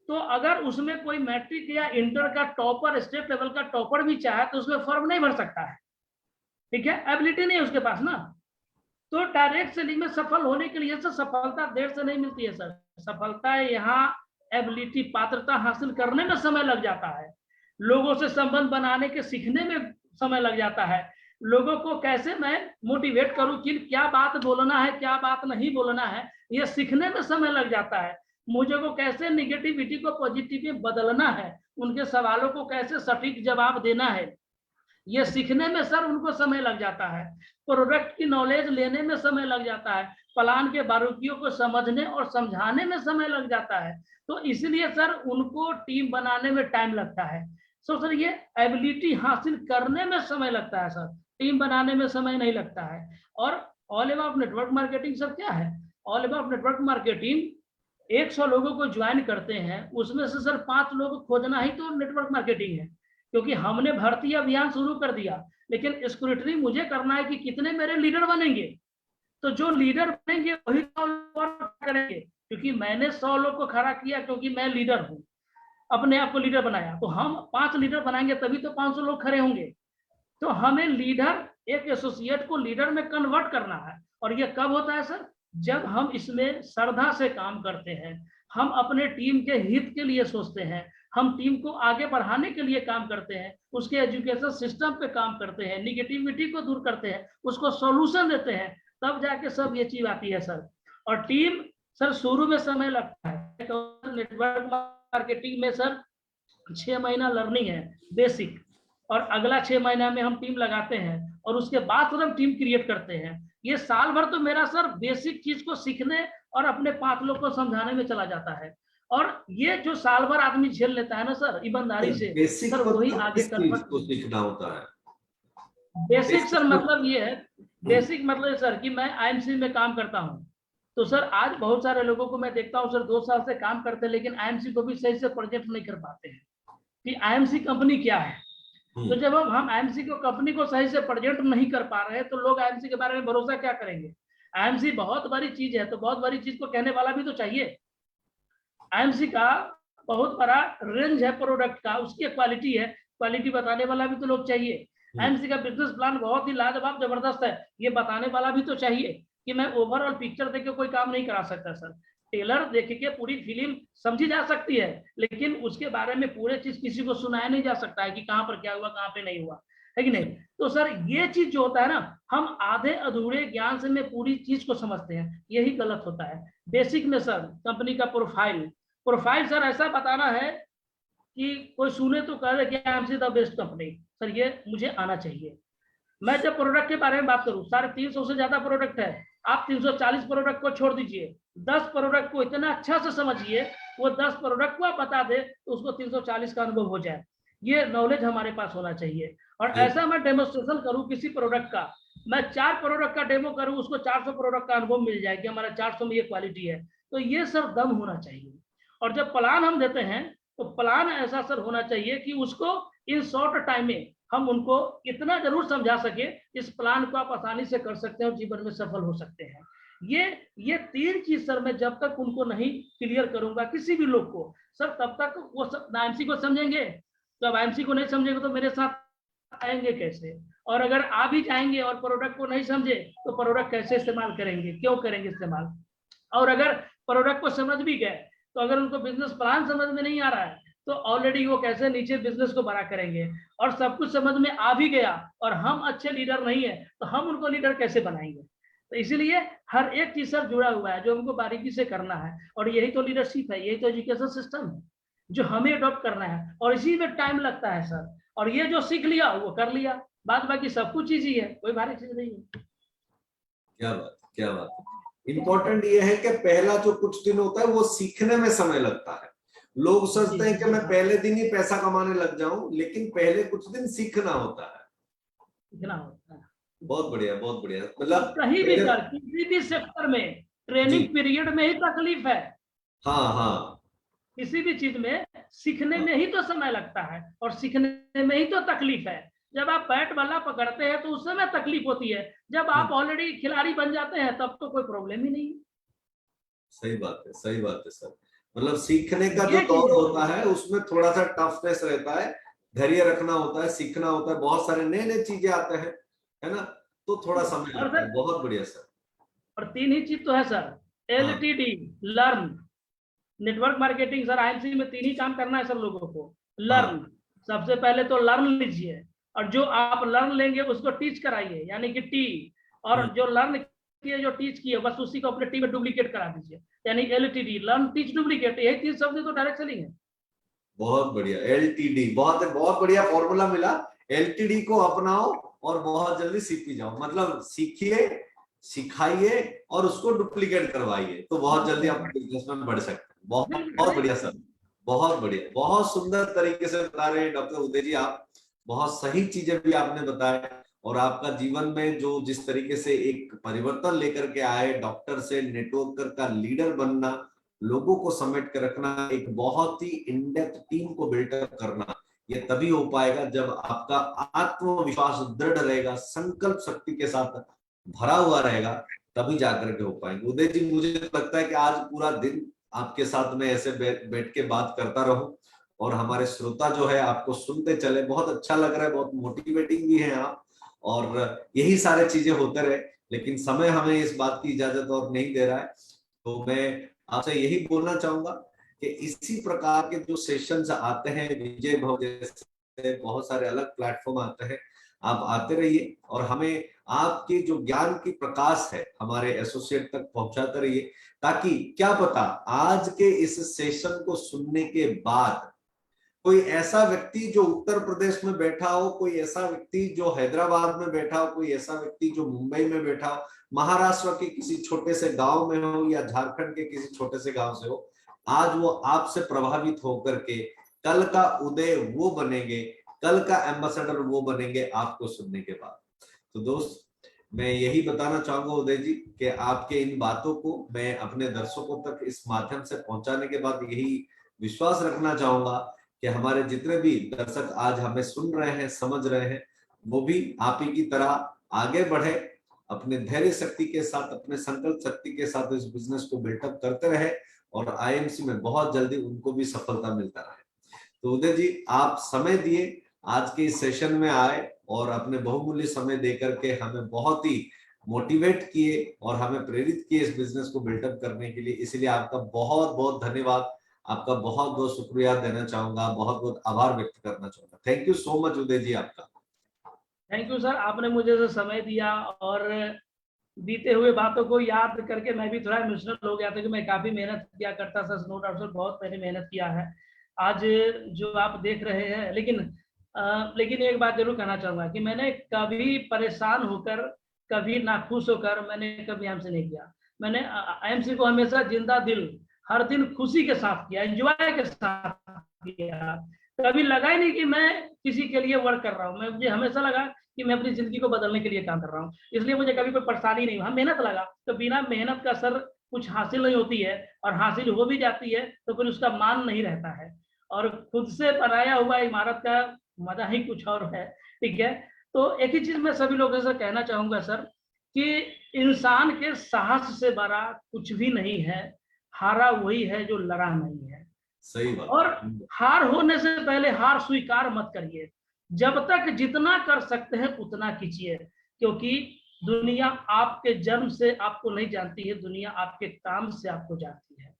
तो अगर उसमें कोई मैट्रिक या इंटर का टॉपर, स्टेट लेवल का टॉपर भी चाहे, तो उसमें फॉर्म नहीं भर सकता है, ठीक है, एबिलिटी नहीं है उसके पास ना। तो डायरेक्ट सेलिंग में सफल होने के लिए सर सफलता देर से नहीं मिलती है सर, सफलता यहाँ एबिलिटी, पात्रता हासिल करने में समय लग जाता है, लोगों से संबंध बनाने के सीखने में समय लग जाता है, लोगों को कैसे मैं मोटिवेट करूं कि क्या बात बोलना है क्या बात नहीं बोलना है, ये सीखने में समय लग जाता है, मुझे को कैसे निगेटिविटी को पॉजिटिव में बदलना है, उनके सवालों को कैसे सटीक जवाब देना है, ये सीखने में सर उनको समय लग जाता है, प्रोडक्ट की नॉलेज लेने में समय लग जाता है, प्लान के बारीकियों को समझने और समझाने में समय लग जाता है। तो इसलिए सर उनको टीम बनाने में टाइम लगता है। सो सर ये एबिलिटी हासिल करने में समय लगता है सर, टीम बनाने में समय नहीं लगता है। और all about network marketing sir क्या है, ऑल अबाउट नेटवर्क मार्केटिंग 100 लोगों को ज्वाइन करते हैं, उसमें से सर 5 लोग खोजना ही तो नेटवर्क मार्केटिंग है। क्योंकि हमने भर्ती अभियान शुरू कर दिया, लेकिन स्क्रूटनी मुझे करना है कि कितने मेरे लीडर बनेंगे, तो जो लीडर बनेंगे वही करेंगे, क्योंकि मैंने 100 लोग को खड़ा किया क्योंकि मैं लीडर हूं, अपने आप को लीडर बनाया, तो हम 5 लीडर बनाएंगे तभी तो 500 लोग खड़े होंगे। तो हमें लीडर, एक एसोसिएट को लीडर में कन्वर्ट करना है। और ये कब होता है सर, जब हम इसमें श्रद्धा से काम करते हैं, हम अपने टीम के हित के लिए सोचते हैं, हम टीम को आगे बढ़ाने के लिए काम करते हैं, उसके एजुकेशन सिस्टम पे काम करते हैं, निगेटिविटी को दूर करते हैं, उसको सॉल्यूशन देते हैं, तब जाके सब ये चीज आती है सर। और टीम सर शुरू में समय लगता है, तो नेटवर्क मार्केटिंग में सर 6 महीना लर्निंग है बेसिक, और अगला 6 महीना में हम टीम लगाते हैं, और उसके बाद फिर हम टीम क्रिएट करते हैं। ये साल भर तो मेरा सर बेसिक चीज को सीखने और अपने 5 लोग को समझाने में चला जाता है। और ये जो साल भर आदमी झेल लेता है ना सर ईमानदारी से, बेसिक सर वही मतलब आगे किस चीज कन्वर्ट। को सीखना होता है? बेसिक सर बेसिक मतलब ये है, बेसिक मतलब सर कि मैं आईएमसी में काम करता हूँ, तो सर आज बहुत सारे लोगों को मैं देखता हूँ सर 2 साल से काम करते हैं, लेकिन आईएमसी को भी सही से प्रोजेक्ट नहीं कर पाते हैं कि आईएमसी कंपनी क्या है। तो जब हम आईएमसी को कंपनी को सही से प्रेजेंट नहीं कर पा रहे हैं, तो लोग आईएमसी के बारे में भरोसा क्या करेंगे। आईएमसी बहुत बड़ी चीज है, तो बहुत बड़ी चीज को कहने वाला भी तो चाहिए। आईएमसी का बहुत बड़ा रेंज है प्रोडक्ट का, उसकी क्वालिटी है, क्वालिटी बताने वाला भी तो लोग चाहिए। आईएमसी का बिजनेस प्लान बहुत ही लाजवाब जबरदस्त है, ये बताने वाला भी तो चाहिए कि मैं ओवरऑल पिक्चर देख के कोई काम नहीं करा सकता सर। टेलर देख के पूरी फिल्म समझी जा सकती है, लेकिन उसके बारे में पूरे चीज किसी को सुनाया नहीं जा सकता है कि कहाँ पर क्या हुआ कहाँ पे नहीं हुआ, है कि नहीं। तो सर ये चीज जो होता है ना, हम आधे अधूरे ज्ञान से में पूरी चीज को समझते हैं, यही गलत होता है। बेसिक में सर कंपनी का प्रोफाइल सर ऐसा बताना है कि कोई सुने तो कह दे कि IMC the best company, sir ये मुझे आना चाहिए। मैं जब प्रोडक्ट के बारे में बात करूं, 350 से ज्यादा प्रोडक्ट है, आप 340 प्रोडक्ट को छोड़ दीजिए, 10 प्रोडक्ट को इतना अच्छा से समझिए, वो 10 प्रोडक्ट को आप बता दे तो उसको 340 का अनुभव हो जाए। ये नॉलेज हमारे पास होना चाहिए। और ऐसा मैं डेमोस्ट्रेशन करूं किसी प्रोडक्ट का, मैं 4 प्रोडक्ट का डेमो करूं, उसको 400 प्रोडक्ट का अनुभव मिल जाए कि हमारा 400 में ये क्वालिटी है। तो ये सर दम होना चाहिए। और जब प्लान हम देते हैं, तो प्लान ऐसा सर होना चाहिए कि उसको इन शॉर्ट टाइम में हम उनको इतना जरूर समझा सके, इस प्लान को आप आसानी से कर सकते हैं और जीवन में सफल हो सकते हैं। ये 3 चीज सर मैं जब तक उनको नहीं क्लियर करूंगा किसी भी लोग को सर, तब तक वो सब आईएमसी को समझेंगे, तो अब आईएमसी को नहीं समझेंगे तो मेरे साथ आएंगे कैसे? और अगर आ भी जाएंगे और प्रोडक्ट को नहीं समझे तो प्रोडक्ट कैसे इस्तेमाल करेंगे, क्यों करेंगे इस्तेमाल? और अगर प्रोडक्ट को समझ भी गए तो अगर उनको बिजनेस प्लान समझ में नहीं आ रहा है तो ऑलरेडी वो कैसे नीचे बिजनेस को बड़ा करेंगे? और सब कुछ समझ में आ भी गया और हम अच्छे लीडर नहीं है तो हम उनको लीडर कैसे बनाएंगे? तो इसीलिए हर एक चीज सर जुड़ा हुआ है जो हमको बारीकी से करना है, और यही तो लीडरशिप है, यही तो एजुकेशन सिस्टम है जो हमें अडॉप्ट करना है, और इसी में टाइम लगता है सर। और ये जो सीख लिया वो कर लिया, बाद बाकी सब कुछ इजी है, कोई भारी चीज नहीं है। क्या बात, क्या बात। इम्पोर्टेंट ये है कि पहला जो कुछ दिन होता है वो सीखने में समय लगता है। लोग सोचते हैं कि मैं पहले दिन ही पैसा कमाने लग जाऊं, लेकिन पहले कुछ दिन सीखना होता है। सीखना होता है। बहुत बढ़िया, बहुत बढ़िया। मतलब कहीं भी सर, किसी भी सेक्टर में ट्रेनिंग पीरियड में ही तकलीफ है। हाँ हाँ, किसी भी चीज में सीखने में ही तो समय लगता है और सीखने में ही तो तकलीफ है। जब आप बैट बल्ला पकड़ते हैं तो उस समय तकलीफ होती है, जब आप ऑलरेडी खिलाड़ी बन जाते हैं तब तो कोई प्रॉब्लम ही नहीं। सही बात है, सही बात है सर। मतलब सीखने का जो दौर होता है उसमें थोड़ा सा टफनेस रहता है, धैर्य रखना होता है, सीखना होता है, बहुत सारे नए नए चीजें आते हैं, है ना, तो थोड़ा समय लगता है। बहुत बढ़िया सर। और 3 ही चीज तो है sir, LTD, learn, network marketing. Sir IMC में 3 ही काम करना है सर लोगों को। लर्न, सबसे पहले तो लर्न लीजिए, और जो आप लर्न लेंगे उसको टीच कराइए, यानी कि टी, और जो लर्न किए जो टीच किए बस उसी को अपने टीम में डुप्लीकेट करा दीजिए, यानी LTD, लर्न टीच डुप्लीकेट। यही 3 शब्द तो डायरेक्ट सेलिंग है। बहुत बढ़िया, LTD, बहुत बहुत बढ़िया फॉर्मूला मिला। LTD को अपनाओ और बहुत जल्दी सीख भी जाओ, मतलब सीखिए, सिखाइए और उसको डुप्लीकेट करवाइए, तो बहुत जल्दी आप बिजनेस में बढ़ सकते हैं। बहुत बहुत बढ़िया सर, बहुत बढ़िया, बहुत सुंदर तरीके से बता रहे हैं डॉक्टर उदय जी आप। बहुत सही चीजें भी आपने बताया, और आपका जीवन में जो जिस तरीके से एक परिवर्तन लेकर के आए, डॉक्टर से नेटवर्कर का लीडर बनना, लोगों को समेट कर रखना, एक बहुत ही इनडेप्थ टीम को बिल्डअप करना, ये तभी हो पाएगा जब आपका आत्मविश्वास दृढ़ रहेगा, संकल्प शक्ति के साथ भरा हुआ रहेगा, तभी जाकर के हो पाएंगे। उदय जी, मुझे लगता है कि आज पूरा दिन आपके साथ में ऐसे बैठ के बात करता रहूं, और हमारे श्रोता जो है आपको सुनते चले। बहुत अच्छा लग रहा है, बहुत मोटिवेटिंग भी है आप, और यही सारे चीजें होते रहे, लेकिन समय हमें इस बात की इजाजत और नहीं दे रहा है। तो मैं आपसे यही बोलना चाहूंगा कि इसी प्रकार के जो सेशंस आते हैं, विजय भव जैसे बहुत सारे अलग प्लेटफॉर्म आते हैं, आप आते रहिए और हमें आपके जो ज्ञान की प्रकाश है हमारे एसोसिएट तक पहुंचाते रहिए, ताकि क्या पता आज के इस सेशन को सुनने के बाद कोई ऐसा व्यक्ति जो उत्तर प्रदेश में बैठा हो, कोई ऐसा व्यक्ति जो हैदराबाद में बैठा हो, कोई ऐसा व्यक्ति जो मुंबई में बैठा हो, महाराष्ट्र के किसी छोटे से गांव में हो, या झारखंड के किसी छोटे से गांव से हो, आज वो आपसे प्रभावित होकर के कल का उदय वो बनेंगे, कल का एम्बेसडर वो बनेंगे आपको सुनने के बाद। तो दोस्त, मैं यही बताना चाहूंगा उदय जी कि आपके इन बातों को मैं अपने दर्शकों तक इस माध्यम से पहुंचाने के बाद यही विश्वास रखना चाहूंगा कि हमारे जितने भी दर्शक आज हमें सुन रहे हैं, समझ रहे हैं, वो भी आप ही की तरह आगे बढ़े, अपने धैर्य शक्ति के साथ, अपने संकल्प शक्ति के साथ इस बिजनेस को बिल्टअप करते रहे, और आईएमसी में बहुत जल्दी उनको भी सफलता मिलता रहे। तो उदय जी, आप समय दिए, आज के इस सेशन में आए और अपने बहुमूल्य समय देकर के हमें बहुत ही मोटिवेट किए और हमें प्रेरित किए इस बिजनेस को बिल्टअप करने के लिए, इसलिए आपका बहुत बहुत धन्यवाद, आपका बहुत बहुत शुक्रिया देना चाहूंगा, बहुत बहुत आभार व्यक्त करना चाहूंगा। Thank you so much Uday जी आपका। थैंक यू सर, आपने मुझे जो समय दिया और बीते हुए बातों को याद करके मैं भी थोड़ा इमोशनल हो गया था कि मैं काफी मेहनत किया करता था। नो डाउट सर, बहुत मैंने मेहनत किया है। आज जो आप देख रहे हैं, लेकिन एक बात जरूर कहना चाहूंगा कि मैंने कभी परेशान होकर, कभी नाखुश होकर मैंने कभी एमसी नहीं किया। मैंने एमसी को हमेशा जिंदा दिल, हर दिन खुशी के साथ किया, एंजॉय के साथ किया। कभी लगा ही नहीं कि मैं किसी के लिए वर्क कर रहा हूँ। मुझे हमेशा लगा कि मैं अपनी जिंदगी को बदलने के लिए काम कर रहा हूँ, इसलिए मुझे कभी कोई परेशानी नहीं हुआ। मेहनत लगा तो बिना मेहनत का सर कुछ हासिल नहीं होती है, और हासिल हो भी जाती है तो फिर उसका मान नहीं रहता है। और खुद से बनाया हुआ इमारत का मजा ही कुछ और है। ठीक है, तो एक ही चीज मैं सभी लोगों से कहना चाहूंगा सर, कि इंसान के साहस से बड़ा कुछ भी नहीं है, हारा वही है जो लड़ा नहीं है। सही बात। और हार होने से पहले हार स्वीकार मत करिए, जब तक जितना कर सकते हैं उतना कीजिए, क्योंकि दुनिया आपके जन्म से आपको नहीं जानती है, दुनिया आपके काम से आपको जानती है।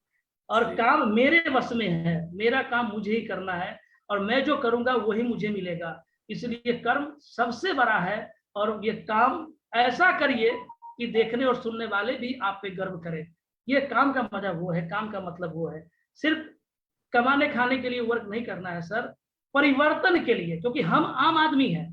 और काम मेरे बस में है, मेरा काम मुझे ही करना है, और मैं जो करूंगा वही मुझे मिलेगा। इसलिए कर्म सबसे बड़ा है, और ये काम ऐसा करिए कि देखने और सुनने वाले भी आप पे गर्व करें। ये काम का मजा वो है, काम का मतलब वो है। सिर्फ कमाने खाने के लिए वर्क नहीं करना है सर, परिवर्तन के लिए, क्योंकि हम आम आदमी हैं,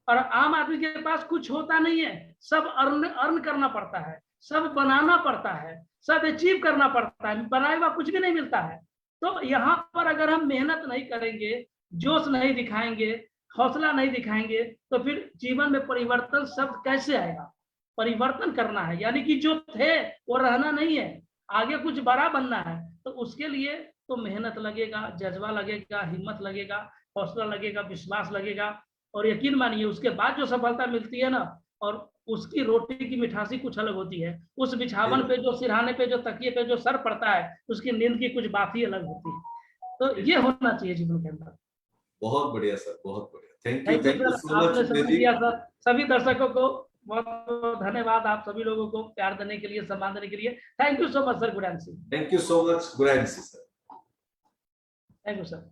और आम आदमी के पास कुछ होता नहीं है, सब अर्न करना पड़ता है, सब बनाना पड़ता है, सब अचीव करना पड़ता है, बनाए हुआ कुछ भी नहीं मिलता है। तो यहाँ पर अगर हम मेहनत नहीं करेंगे, जोश नहीं दिखाएंगे, हौसला नहीं दिखाएंगे, तो फिर जीवन में परिवर्तन शब्द कैसे आएगा? परिवर्तन करना है, यानी कि जो थे वो रहना नहीं है, आगे कुछ बड़ा बनना है। तो उसके लिए तो मेहनत लगेगा, जज्बा लगेगा, हिम्मत लगेगा, हौसला लगेगा, विश्वास लगेगा। और यकीन मानिए उसके बाद जो सफलता मिलती है ना, और उसकी रोटी की मिठासी कुछ अलग होती है। उस बिछावन पे जो सिरहाने पे जो तकिए पे जो सर पड़ता है, उसकी नींद की कुछ बात ही अलग होती है। तो ये होना चाहिए जीवन के अंदर। बहुत बढ़िया सर, बहुत बढ़िया। Thank you thank you sir, so much आपने उदय समय जी। दिया सर। सभी दर्शकों को बहुत बहुत धन्यवाद, आप सभी लोगों को प्यार देने के लिए, सम्मान देने के लिए। Thank you so much sir गुडांशी। थैंक यू सो मच गुरैंसी सर। Thank you sir.